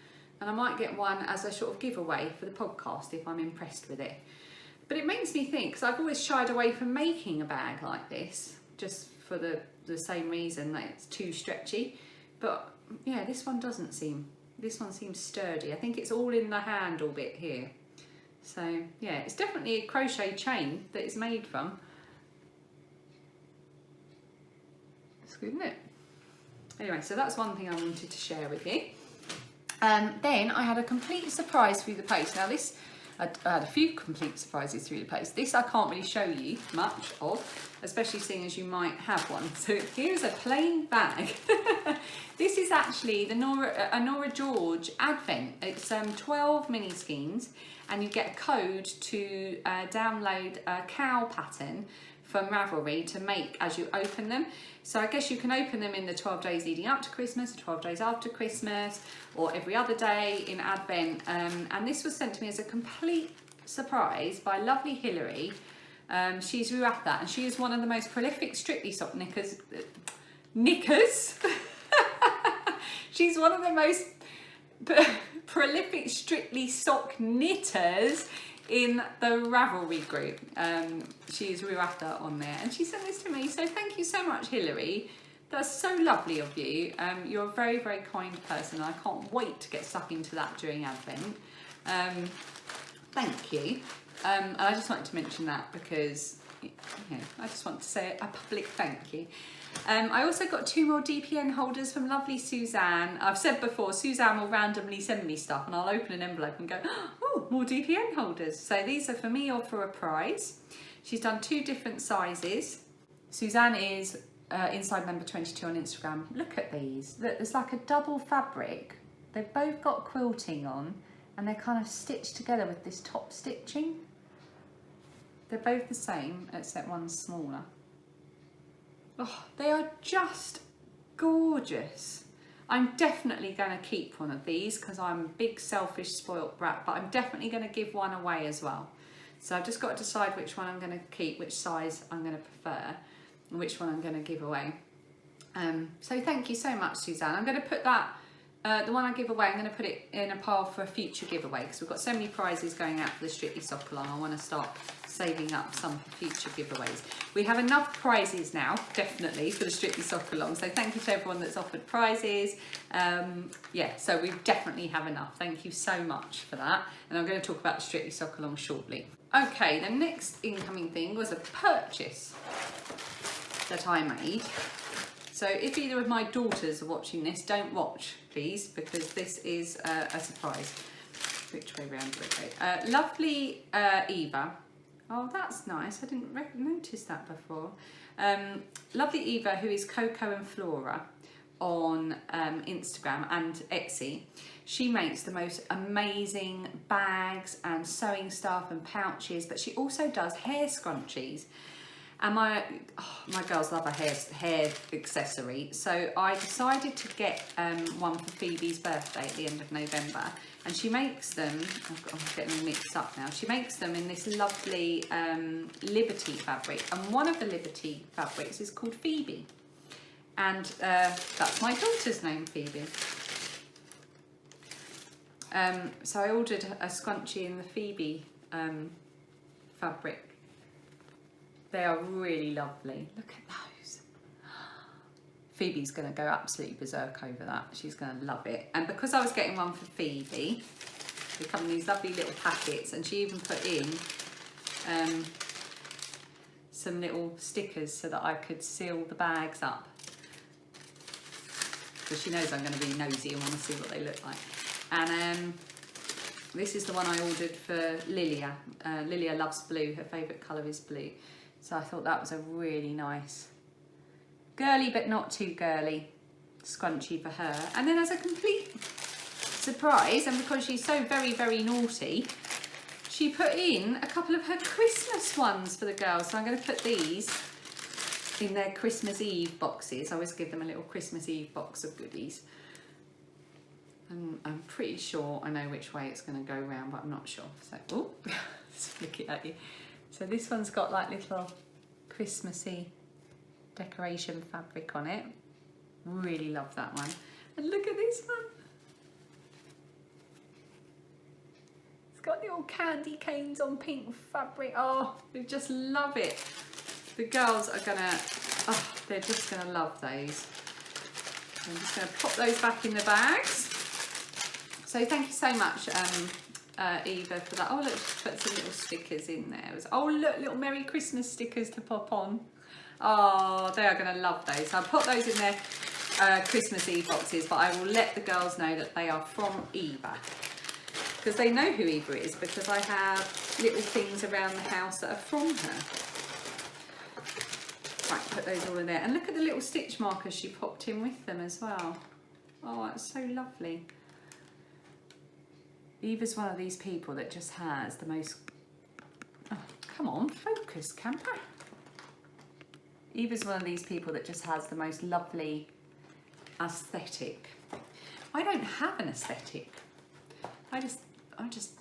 and I might get one as a sort of giveaway for the podcast if I'm impressed with it. But it makes me think, because I've always shied away from making a bag like this, just for the same reason that it's too stretchy, but yeah, this one seems sturdy. I think it's all in the handle bit here. So yeah, it's definitely a crochet chain that it's made from. It's good, isn't it? Anyway, so that's one thing I wanted to share with you. Then I had a complete surprise through the post. Now this, I had a few complete surprises through the post. This I can't really show you much of, especially seeing as you might have one. So here's a plain bag. This is actually the Nora George Advent. It's 12 mini skeins, and you get a code to download a cow pattern from Ravelry to make as you open them. So I guess you can open them in the 12 days leading up to Christmas, 12 days after Christmas, or every other day in Advent. And this was sent to me as a complete surprise by lovely Hilary. She's Ruatha, and she is one of the most prolific Strictly Sock knickers. She's one of the most prolific Strictly Sock knitters in the Ravelry group. She is Ruatha on there, and she sent this to me, so thank you so much, Hilary. That's so lovely of you. You're a very, very kind person. I can't wait to get stuck into that during Advent. Thank you. And I just wanted to mention that because, you know, I just want to say a public thank you. I also got 2 more DPN holders from lovely Suzanne. I've said before, Suzanne will randomly send me stuff and I'll open an envelope and go, oh, more DPN holders. So these are for me or for a prize. She's done 2 different sizes. Suzanne is inside number 22 on Instagram. Look at these. Look, there's like a double fabric. They've both got quilting on, and they're kind of stitched together with this top stitching. They're both the same, except one's smaller. Oh, they are just gorgeous. I'm definitely going to keep one of these because I'm a big selfish spoilt brat, but I'm definitely going to give one away as well. So I've just got to decide which one I'm going to keep, which size I'm going to prefer, and which one I'm going to give away. So thank you so much, Suzanne. I'm going to put that, the one I give away, I'm going to put it in a pile for a future giveaway because we've got so many prizes going out for the Strictly Sock Along. I want to start saving up some for future giveaways. We have enough prizes now, definitely, for the Strictly Sock Along. So thank you to everyone that's offered prizes. Yeah, so we definitely have enough. Thank you so much for that. And I'm going to talk about the Strictly Sock Along shortly. Okay, the next incoming thing was a purchase that I made. So if either of my daughters are watching this, don't watch, please, because this is a surprise. Which way round do I go? Lovely Eva. Oh, that's nice. I didn't notice that before. Lovely Eva, who is Coco and Flora on Instagram and Etsy. She makes the most amazing bags and sewing stuff and pouches, but she also does hair scrunchies. And my girls love a hair accessory, so I decided to get one for Phoebe's birthday at the end of November, and she makes them, I'm getting them mixed up now, she makes them in this lovely Liberty fabric, and one of the Liberty fabrics is called Phoebe, and that's my daughter's name, Phoebe. So I ordered a scrunchie in the Phoebe fabric. They are really lovely. Look at those. Phoebe's going to go absolutely berserk over that. She's going to love it. And because I was getting one for Phoebe, they come in these lovely little packets, and she even put in some little stickers so that I could seal the bags up. Because she knows I'm going to be nosy and want to see what they look like. And this is the one I ordered for Lilia. Lilia loves blue. Her favourite colour is blue. So I thought that was a really nice, girly but not too girly scrunchie for her. And then as a complete surprise, and because she's so very, very naughty, she put in a couple of her Christmas ones for the girls. So I'm going to put these in their Christmas Eve boxes. I always give them a little Christmas Eve box of goodies. And I'm pretty sure I know which way it's going to go round, but I'm not sure. So, oh, let's flick it at you. So this one's got like little Christmassy decoration fabric on it. Really love that one. And look at this one. It's got little candy canes on pink fabric. Oh, I just love it. The girls are gonna, oh, they're just gonna love those. I'm just gonna pop those back in the bags. So thank you so much, Eva, for that. Oh look, she's put some little stickers in there. Oh look, little Merry Christmas stickers to pop on. Oh, they are going to love those. So I'll put those in their Christmas Eve boxes, but I will let the girls know that they are from Eva. Because they know who Eva is, because I have little things around the house that are from her. Right, put those all in there. And look at the little stitch markers she popped in with them as well. Oh, that's so lovely. Eva's one of these people that just has the most... Oh, come on, focus, camper. Eva's one of these people that just has the most lovely aesthetic. I don't have an aesthetic. I just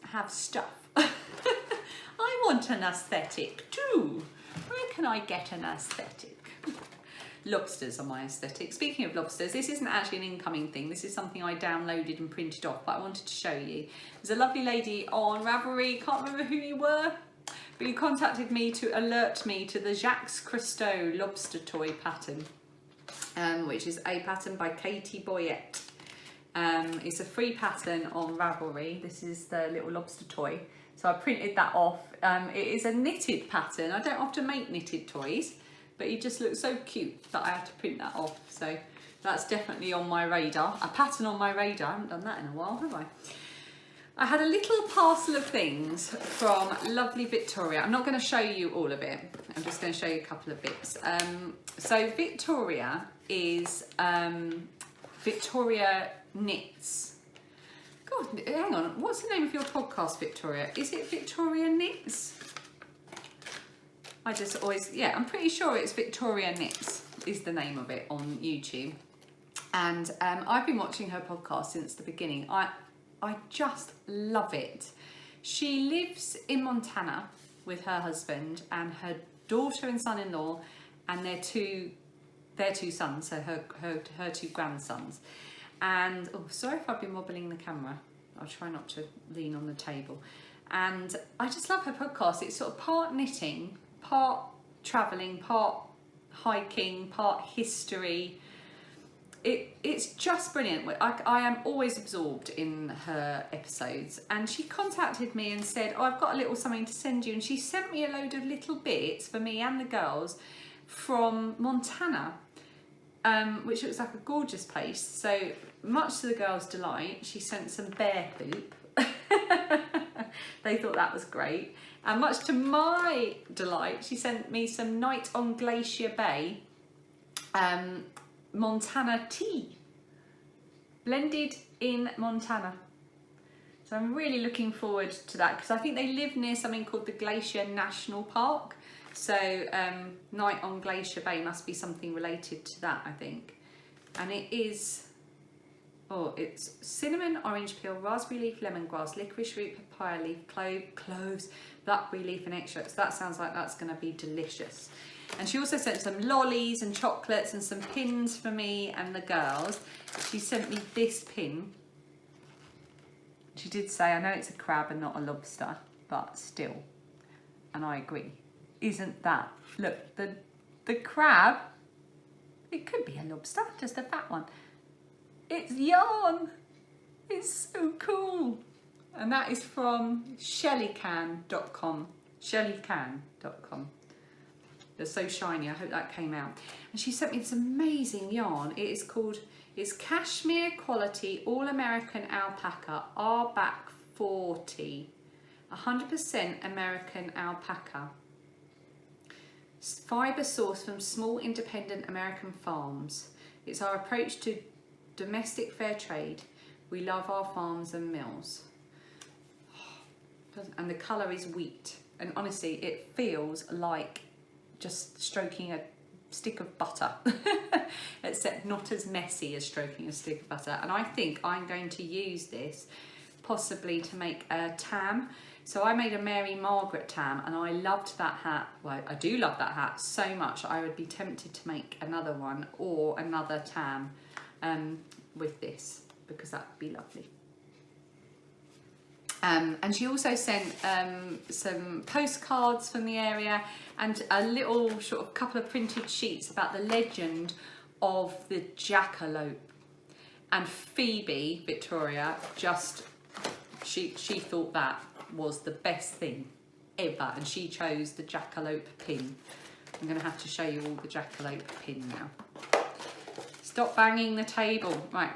have stuff. I want an aesthetic too. Where can I get an aesthetic? Lobsters are my aesthetic. Speaking of lobsters, this isn't actually an incoming thing. This is something I downloaded and printed off, but I wanted to show you. There's a lovely lady on Ravelry, can't remember who you were, but you contacted me to alert me to the Jacques Cousteau lobster toy pattern, which is a pattern by Katie Boyette. It's a free pattern on Ravelry. This is the little lobster toy. So I printed that off. It is a knitted pattern. I don't often make knitted toys, but he just looks so cute that I had to print that off. So that's definitely on my radar. A pattern on my radar. I haven't done that in a while, have I? I had a little parcel of things from lovely Victoria. I'm not going to show you all of it. I'm just going to show you a couple of bits. So Victoria is Victoria Knits. God, hang on. What's the name of your podcast, Victoria? Is it Victoria Knits? I just always, yeah, I'm pretty sure it's Victoria Knits is the name of it on YouTube. And I've been watching her podcast since the beginning. I just love it. She lives in Montana with her husband and her daughter and son-in-law and their two sons, so her two grandsons. And, oh, sorry if I've been wobbling the camera. I'll try not to lean on the table. And I just love her podcast. It's sort of part knitting, part travelling, part hiking, part history. It's just brilliant. I am always absorbed in her episodes. And she contacted me and said, oh, I've got a little something to send you. And she sent me a load of little bits for me and the girls from Montana, which looks like a gorgeous place. So much to the girls' delight, she sent some bear poop. They thought that was great. And much to my delight, she sent me some Night on Glacier Bay Montana tea, blended in Montana. So I'm really looking forward to that because I think they live near something called the Glacier National Park. So Night on Glacier Bay must be something related to that, I think. And it is, oh, it's cinnamon, orange peel, raspberry leaf, lemongrass, licorice root, papaya leaf, cloves, blackberry leaf and extracts. That sounds like that's going to be delicious. And she also sent some lollies and chocolates and some pins for me and the girls. She sent me this pin. She did say, I know it's a crab and not a lobster, but still. and I agree. Isn't that, look, the crab, it could be a lobster, just a fat one. It's yarn. It's so cool. And that is from shellycan.com. Shellycan.com. They're so shiny. I hope that came out. And she sent me this amazing yarn. It is called, it's Cashmere Quality All American Alpaca R-Back 40. 100% American alpaca. Fibre sourced from small independent American farms. It's our approach to domestic fair trade. We love our farms and mills. And the colour is wheat. And honestly, it feels like just stroking a stick of butter. Except not as messy as stroking a stick of butter. And I think I'm going to use this possibly to make a tam. So I made a Mary Margaret tam and I loved that hat. Well, I do love that hat so much. I would be tempted to make another one or another tam with this, because that would be lovely. And she also sent some postcards from the area and a little sort of couple of printed sheets about the legend of the jackalope. And Phoebe Victoria just, she thought that was the best thing ever, and she chose the jackalope pin. I'm going to have to show you all the jackalope pin now. Stop banging the table. Right,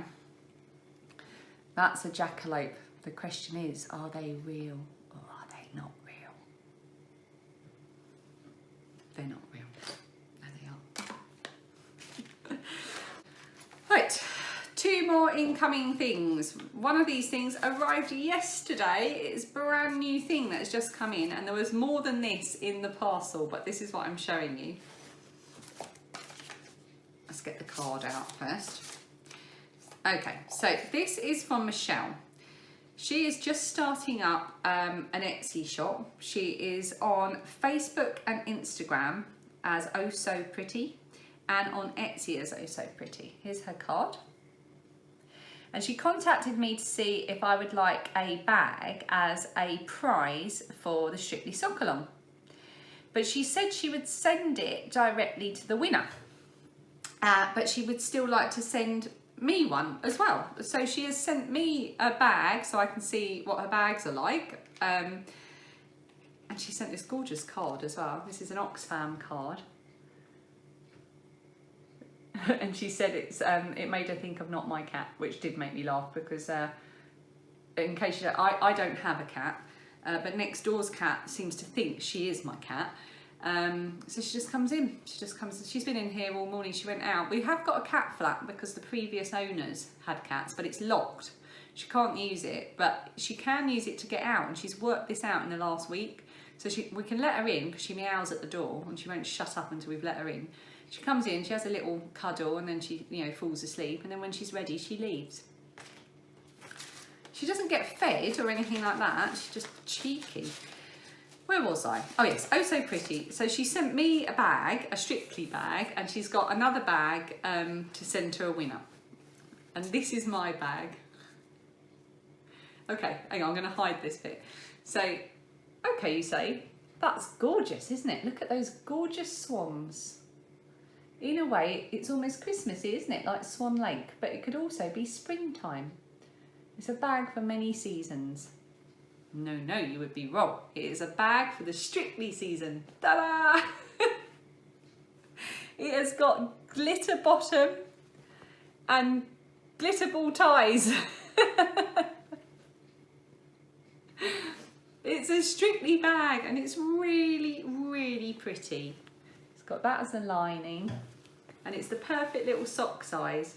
that's a jackalope. The question is, are they real or are they not real? They're not real. No, they are. Right. 2 more incoming things. One of these things arrived yesterday. It's a brand new thing that's just come in, and there was more than this in the parcel, but this is what I'm showing you. Let's get the card out first. Okay, so this is from Michelle. She is just starting up an Etsy shop. She is on Facebook and Instagram as Oh So Pretty, and on Etsy as Oh So Pretty. Here's her card. And she contacted me to see if I would like a bag as a prize for the Strictly Sock Along. But she said she would send it directly to the winner. But she would still like to send me one as well. So she has sent me a bag so I can see what her bags are like. And she sent this gorgeous card as well. This is an Oxfam card. And she said it made her think of Not My Cat, which did make me laugh because, in case you don't, I don't have a cat, but next door's cat seems to think she is my cat. So she just comes in. She's been in here all morning. She went out. We have got a cat flat because the previous owners had cats, but it's locked. She can't use it, but she can use it to get out, and she's worked this out in the last week. So we can let her in because she meows at the door and she won't shut up until we've let her in. She comes in, she has a little cuddle, and then she, falls asleep, and then when she's ready, she leaves. She doesn't get fed or anything like that. She's just cheeky. Where was I? Oh yes, Oh So Pretty. So she sent me a bag, a Strictly bag, and she's got another bag to send to a winner. And this is my bag. Okay, hang on, I'm going to hide this bit. So, okay, you say, that's gorgeous, isn't it? Look at those gorgeous swans. In a way, it's almost Christmassy, isn't it? Like Swan Lake, but it could also be springtime. It's a bag for many seasons. No, you would be wrong. It is a bag for the Strictly season. Ta-da! It has got glitter bottom and glitter ball ties. It's a Strictly bag and it's really, really pretty. It's got that as a lining and it's the perfect little sock size.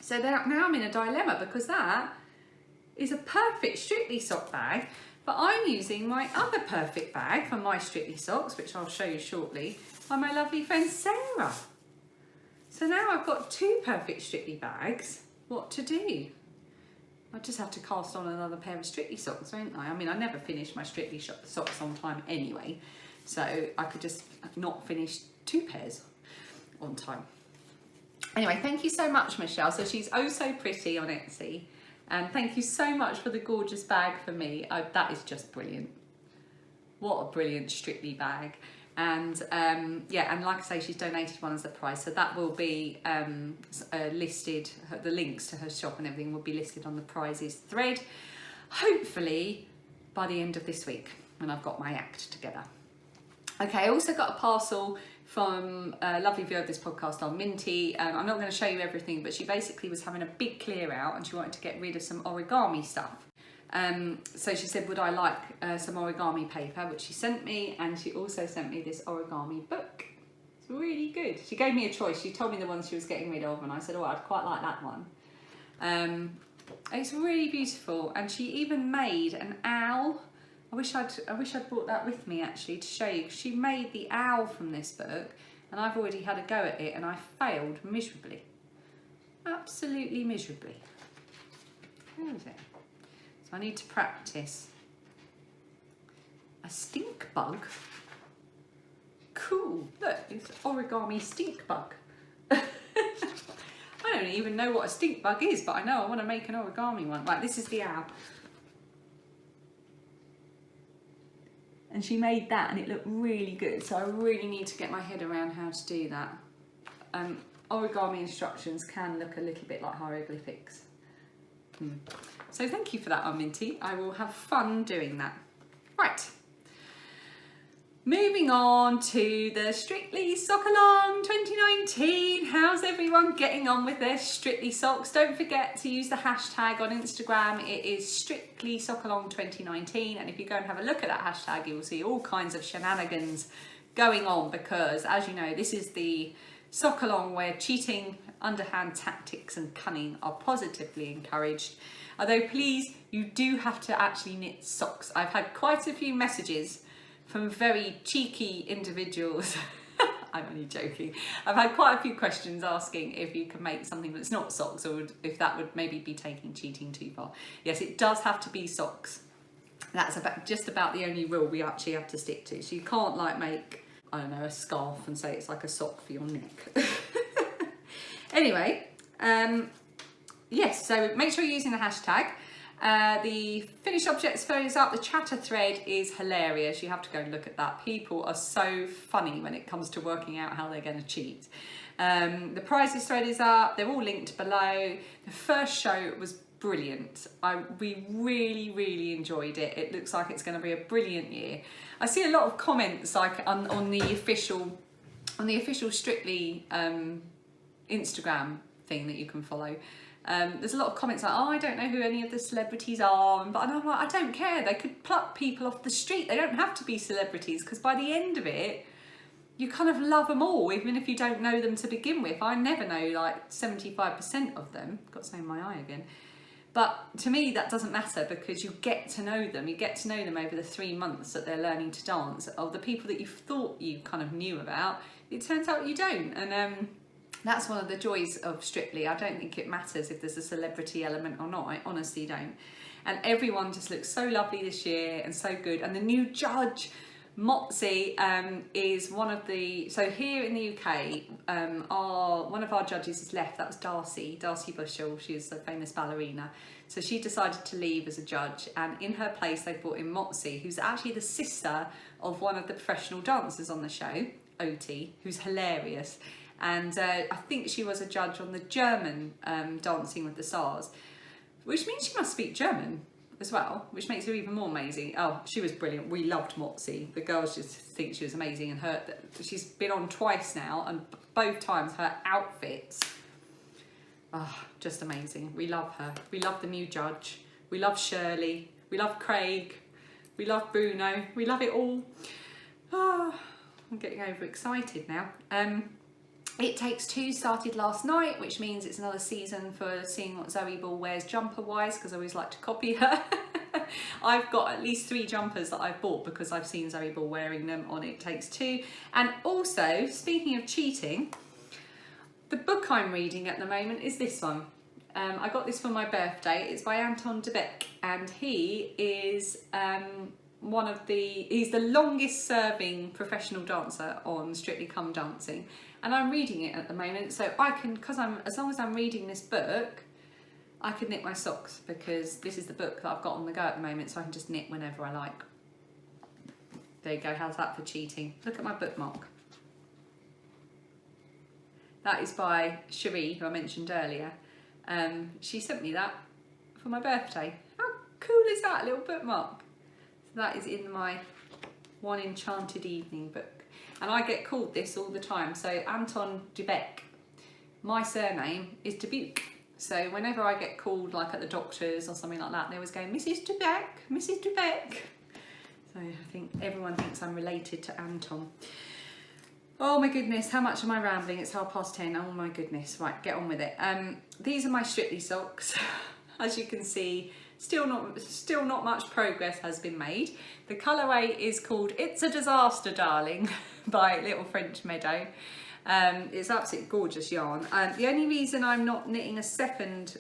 So now I'm in a dilemma because that is a perfect Strictly sock bag, but I'm using my other perfect bag for my Strictly socks, which I'll show you shortly, by my lovely friend Sarah. So now I've got 2 perfect Strictly bags. What to do? I just have to cast on another pair of Strictly socks, don't I? I mean, I never finish my Strictly socks on time anyway, so I could just not finish 2 pairs on time. Anyway, thank you so much, Michelle. So she's Oh So Pretty on Etsy. And thank you so much for the gorgeous bag for me. That is just brilliant. What a brilliant Strictly bag. And yeah, and like I say, she's donated one as a prize, so that will be listed, the links to her shop and everything will be listed on the prizes thread, hopefully by the end of this week when I've got my act together. Okay, I also got a parcel from a lovely viewer of this podcast on Minty. I'm not going to show you everything, but she basically was having a big clear out and she wanted to get rid of some origami stuff. So she said, would I like some origami paper, which she sent me, and she also sent me this origami book. It's really good. She gave me a choice. She told me the ones she was getting rid of, and I said, oh, I'd quite like that one. It's really beautiful, and she even made an owl. I wish I'd brought that with me actually to show you. She made the owl from this book, and I've already had a go at it, and I failed miserably. Absolutely miserably. Where is it? So I need to practice. A stink bug? Cool, look, it's origami stink bug. I don't even know what a stink bug is, but I know I want to make an origami one. Right, this is the owl. And she made that and it looked really good, so I really need to get my head around how to do that. Origami instructions can look a little bit like hieroglyphics. So thank you for that, Minty. I will have fun doing that. Right. Moving on to the Strictly Sock Along 2019. How's everyone getting on with their Strictly socks? Don't forget to use the hashtag on Instagram. It is Strictly Sock Along 2019. And if you go and have a look at that hashtag, you will see all kinds of shenanigans going on because, as you know, this is the sock along where cheating, underhand tactics and cunning are positively encouraged. Although please, you do have to actually knit socks. I've had quite a few messages from very cheeky individuals. I'm only joking. I've had quite a few questions asking if you can make something that's not socks, or if that would maybe be taking cheating too far. Yes, it does have to be socks. That's just about the only rule we actually have to stick to. So you can't like make, I don't know, a scarf and say it's like a sock for your neck. Anyway, yes, so make sure you're using the hashtag. The finished objects throws up. The chatter thread is hilarious. You have to go and look at that. People are so funny when it comes to working out how they're going to cheat. The prizes thread is up. They're all linked below. The first show was brilliant. We really enjoyed it. It looks like it's going to be a brilliant year. I see a lot of comments like on the official Strictly Instagram thing that you can follow. There's a lot of comments like, oh, I don't know who any of the celebrities are, but I'm like, I don't care. They could pluck people off the street. They don't have to be celebrities, because by the end of it, you kind of love them all, even if you don't know them to begin with. I never know like 75% of them. Got something in my eye again. But to me, that doesn't matter, because you get to know them. You get to know them over the 3 months that they're learning to dance. Of the people that you thought you kind of knew about, it turns out you don't. And that's one of the joys of Strictly. I don't think it matters if there's a celebrity element or not. I honestly don't. And everyone just looks so lovely this year and so good. And the new judge, Motzi, is one of the... So here in the UK, one of our judges has left. That was Darcy Bushell. She was a famous ballerina. So she decided to leave as a judge. And in her place, they brought in Motzi, who's actually the sister of one of the professional dancers on the show, Oti, who's hilarious. And I think she was a judge on the German Dancing with the Stars, which means she must speak German as well, which makes her even more amazing. Oh, she was brilliant. We loved Motzi. The girls just think she was amazing, and she's been on twice now, and both times her outfits, just amazing. We love her. We love the new judge. We love Shirley. We love Craig. We love Bruno. We love it all. I'm getting overexcited now. It Takes Two started last night, which means it's another season for seeing what Zoe Ball wears jumper-wise, because I always like to copy her. I've got at least 3 jumpers that I've bought because I've seen Zoe Ball wearing them on It Takes Two. And also, speaking of cheating, the book I'm reading at the moment is this one. I got this for my birthday. It's by Anton de Beck, and he is he's the longest serving professional dancer on Strictly Come Dancing. And I'm reading it at the moment, so I can, as long as I'm reading this book, I can knit my socks, because this is the book that I've got on the go at the moment, so I can just knit whenever I like. There you go, how's that for cheating? Look at my bookmark. That is by Cherie, who I mentioned earlier. She sent me that for my birthday. How cool is that, a little bookmark? So that is in my One Enchanted Evening book. And I get called this all the time. So Anton Dubec, my surname is Dubuque. So whenever I get called, like at the doctor's or something like that, they always go, Mrs. Dubec, Mrs. Dubec. So I think everyone thinks I'm related to Anton. Oh my goodness, how much am I rambling? It's 10:30. Oh my goodness. Right, get on with it. These are my Strictly socks. As you can see, still not much progress has been made. The colourway is called It's a Disaster, Darling by Little French Meadow. It's absolutely gorgeous yarn. The only reason I'm not knitting a second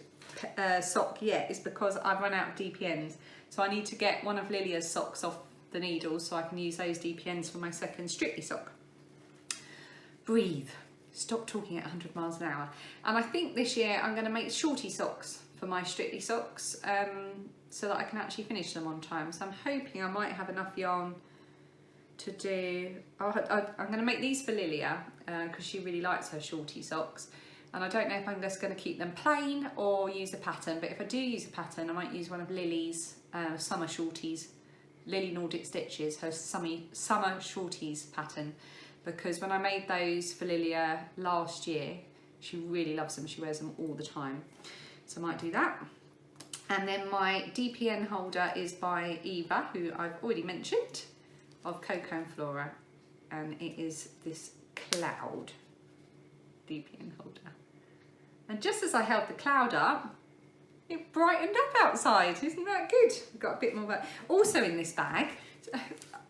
sock yet is because I've run out of DPNs. So I need to get one of Lilia's socks off the needles so I can use those DPNs for my second Strictly sock. Breathe. Stop talking at 100 miles an hour. And I think this year I'm going to make shorty socks for my Strictly socks so that I can actually finish them on time. So I'm hoping I might have enough yarn to do. I'm going to make these for Lilia because she really likes her shorty socks. And I don't know if I'm just going to keep them plain or use a pattern. But if I do use a pattern, I might use one of Lily's summer shorties, Lily Nordic Stitches, her summer shorties pattern. Because when I made those for Lilia last year, she really loves them. She wears them all the time. So I might do that. And then my DPN holder is by Eva, who I've already mentioned, of Coco and Flora. And it is this cloud DPN holder. And just as I held the cloud up, it brightened up outside. Isn't that good? I've got a bit more of that. Also in this bag,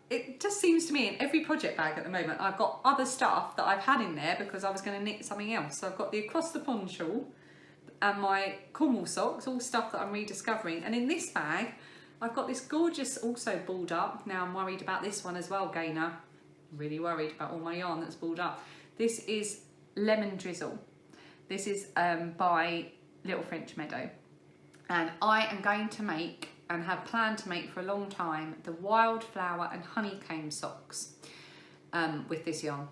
it just seems to me in every project bag at the moment, I've got other stuff that I've had in there because I was going to knit something else. So I've got the Across the Pond shawl and my Cornwall socks, all stuff that I'm rediscovering. And in this bag, I've got this gorgeous, also balled up. Now I'm worried about this one as well, Gainer. Really worried about all my yarn that's balled up. This is Lemon Drizzle. This is by Little French Meadow. And I am going to make, and have planned to make for a long time, the Wildflower and Honeycomb socks with this yarn.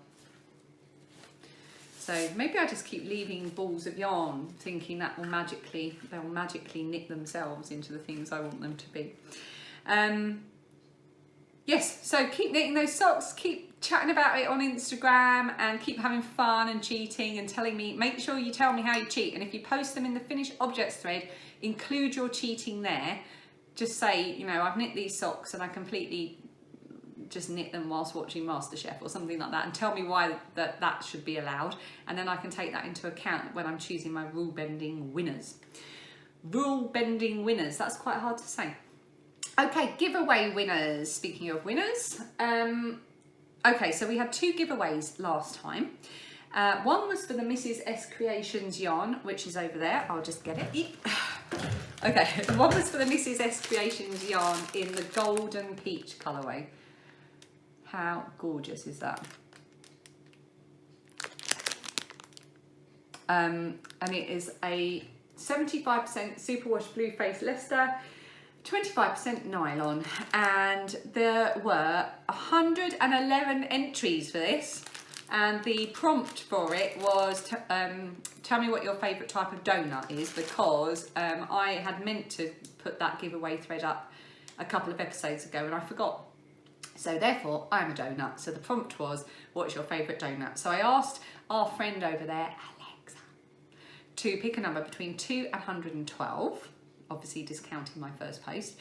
So maybe I just keep leaving balls of yarn thinking that they'll magically knit themselves into the things I want them to be. Yes, so keep knitting those socks, keep chatting about it on Instagram and keep having fun and cheating and telling me, make sure you tell me how you cheat. And if you post them in the finished objects thread, include your cheating there. Just say, you know, I've knit these socks and I completely just knit them whilst watching MasterChef or something like that, and tell me why that should be allowed, and then I can take that into account when I'm choosing my rule bending winners. Rule bending winners, that's quite hard to say. Okay, giveaway winners. Speaking of winners, okay, so we had 2 giveaways last time. One was for the Mrs. S Creations yarn, which is over there. I'll just get it. Okay, one was for the Mrs. S Creations yarn in the Golden Peach colourway. How gorgeous is that? And it is a 75% superwash blue face Leicester, 25% nylon, and there were 111 entries for this. And the prompt for it was tell me what your favourite type of donut is, because I had meant to put that giveaway thread up a couple of episodes ago and I forgot. So therefore, I'm a donut. So the prompt was, what's your favourite donut? So I asked our friend over there, Alexa, to pick a number between 2 and 112, obviously discounting my first post.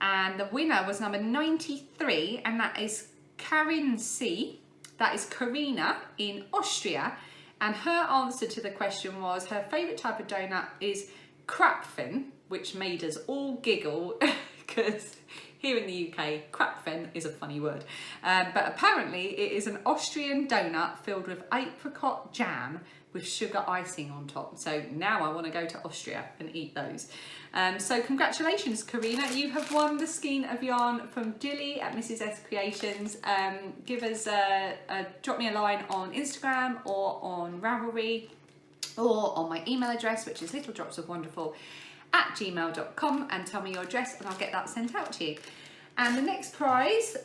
And the winner was number 93, and that is Karin C. That is Karina in Austria, and her answer to the question was her favourite type of donut is Krapfen, which made us all giggle because here in the UK, Krapfen is a funny word. But apparently it is an Austrian donut filled with apricot jam with sugar icing on top. So now I want to go to Austria and eat those. So congratulations, Karina. You have won the skein of yarn from Dilly at Mrs. S Creations. Give us drop me a line on Instagram or on Ravelry or on my email address, which is littledropsofwonderful@gmail.com, and tell me your address and I'll get that sent out to you. And the next prize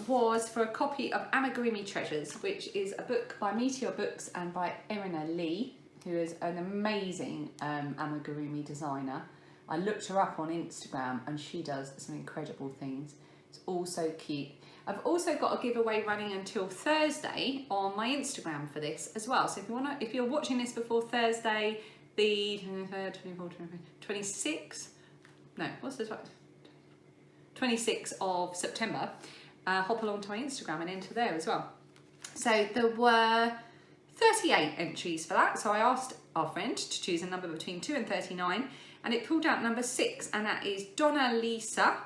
was for a copy of Amigurumi Treasures, which is a book by Meteor Books and by Irina Lee, who is an amazing amigurumi designer. I looked her up on Instagram and she does some incredible things. It's all so cute. I've also got a giveaway running until Thursday on my Instagram for this as well. So if you're watching this before Thursday, the 26th, no, what's the time? 26th of September, hop along to my Instagram and enter there as well. So there were 38 entries for that. So I asked our friend to choose a number between 2 and 39, and it pulled out number 6, and that is Donna Lisa,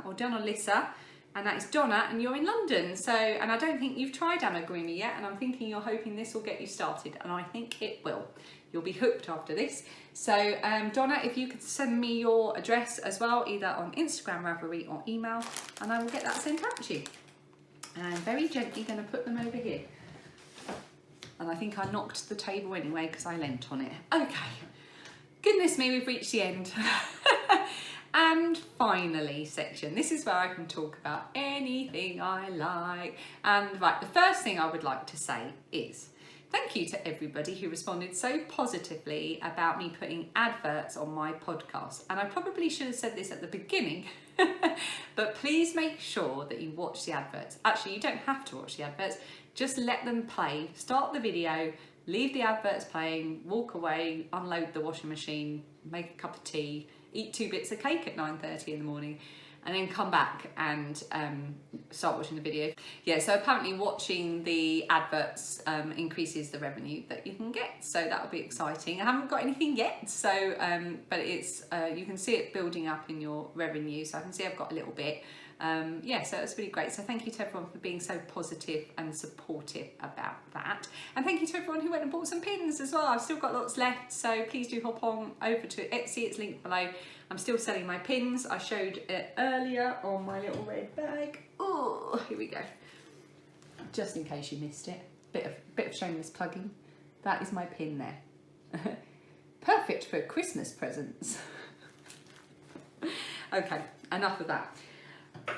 and that is Donna, and you're in London. So, and I don't think you've tried amigurumi yet, and I'm thinking you're hoping this will get you started, and I think it will. You'll be hooked after this. So Donna, if you could send me your address as well, either on Instagram, Ravelry or email, and I will get that sent out to you. And I'm very gently going to put them over here. And I think I knocked the table anyway because I leant on it. Okay, goodness me, we've reached the end. And finally section, this is where I can talk about anything I like. And right, the first thing I would like to say is, thank you to everybody who responded so positively about me putting adverts on my podcast. And I probably should have said this at the beginning, but please make sure that you watch the adverts. Actually, you don't have to watch the adverts, just let them play. Start the video, leave the adverts playing, walk away, unload the washing machine, make a cup of tea, eat 2 bits of cake at 9:30 in the morning, and then come back and start watching the video. Yeah, so apparently watching the adverts increases the revenue that you can get, so that'll be exciting. I haven't got anything yet, so but it's you can see it building up in your revenue, so I can see I've got a little bit. Yeah, so it's really great. So thank you to everyone for being so positive and supportive about that. And thank you to everyone who went and bought some pins as well. I've still got lots left, so please do hop on over to Etsy, it's linked below. I'm still selling my pins. I showed it earlier on my little red bag. Oh, here we go. Just in case you missed it. Bit of shameless plugging. That is my pin there. Perfect for Christmas presents. Okay, enough of that.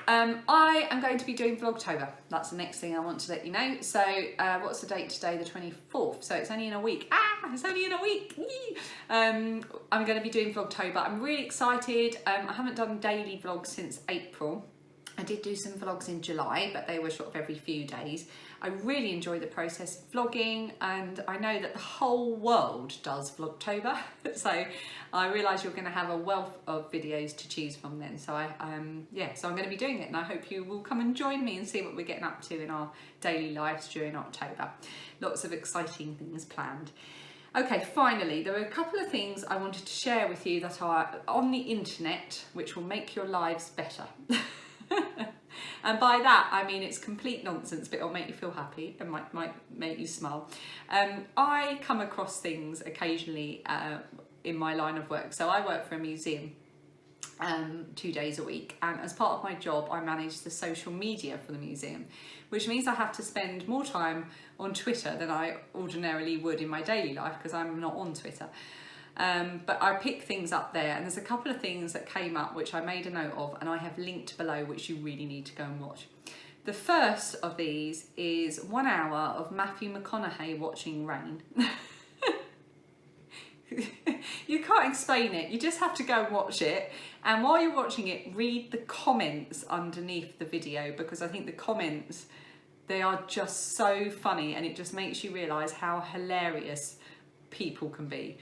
I am going to be doing Vlogtober. That's the next thing I want to let you know. So what's the date today? The 24th. So it's only in a week. It's only in a week. I'm going to be doing Vlogtober. I'm really excited. I haven't done daily vlogs since April. I did do some vlogs in July, but they were sort of every few days. I really enjoy the process of vlogging, and I know that the whole world does Vlogtober. So I realise you're going to have a wealth of videos to choose from then. So yeah, so I'm going to be doing it, and I hope you will come and join me and see what we're getting up to in our daily lives during October. Lots of exciting things planned. Okay, finally, there are a couple of things I wanted to share with you that are on the internet, which will make your lives better. And by that I mean it's complete nonsense, but it'll make you feel happy and might make you smile. I come across things occasionally in my line of work. So I work for a museum 2 days a week, and as part of my job I manage the social media for the museum, which means I have to spend more time on Twitter than I ordinarily would in my daily life because I'm not on Twitter. But I pick things up there, and there's a couple of things that came up which I made a note of, and I have linked below, which you really need to go and watch. The first of these is 1 hour of Matthew McConaughey watching rain. You can't explain it, you just have to go and watch it, and while you're watching it, read the comments underneath the video, because I think the comments, they are just so funny, and it just makes you realise how hilarious people can be.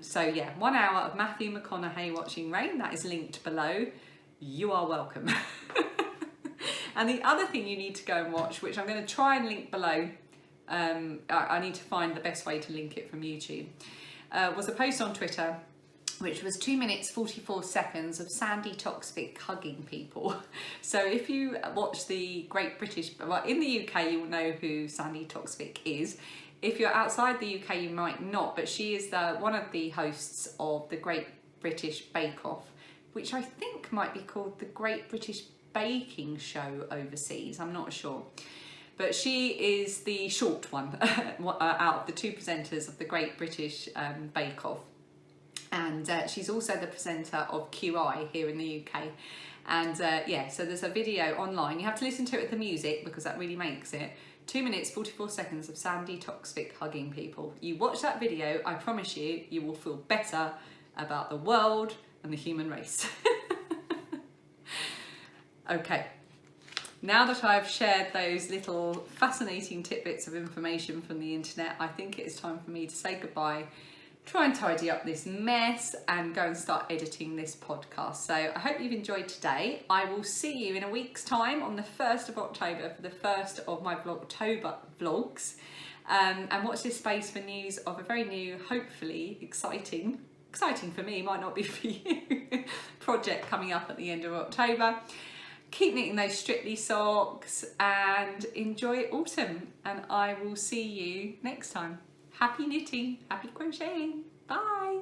So yeah, 1 hour of Matthew McConaughey watching rain, that is linked below. You are welcome. And the other thing you need to go and watch, which I'm going to try and link below, I need to find the best way to link it from YouTube, was a post on Twitter which was 2 minutes 44 seconds of Sandy Toksvig hugging people. So if you watch the Great British, well, in the UK you will know who Sandy Toksvig is. If you're outside the UK, you might not, but she is one of the hosts of the Great British Bake Off, which I think might be called the Great British Baking Show overseas, I'm not sure. But she is the short one out of the 2 presenters of the Great British Bake Off. And she's also the presenter of QI here in the UK. And yeah, so there's a video online. You have to listen to it with the music because that really makes it. 2 minutes, 44 seconds of Sandy Toksvig hugging people. You watch that video, I promise you, you will feel better about the world and the human race. Okay, now that I've shared those little fascinating tidbits of information from the internet, I think it is time for me to say goodbye, try and tidy up this mess and go and start editing this podcast. So I hope you've enjoyed today. I will see you in a week's time on the 1st of October for the first of my Vlogtober vlogs. And watch this space for news of a very new, hopefully exciting for me, might not be for you, project coming up at the end of October. Keep knitting those Strictly socks and enjoy autumn, and I will see you next time. Happy knitting, happy crocheting, bye!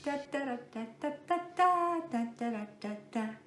Da da da da da da da da da da da.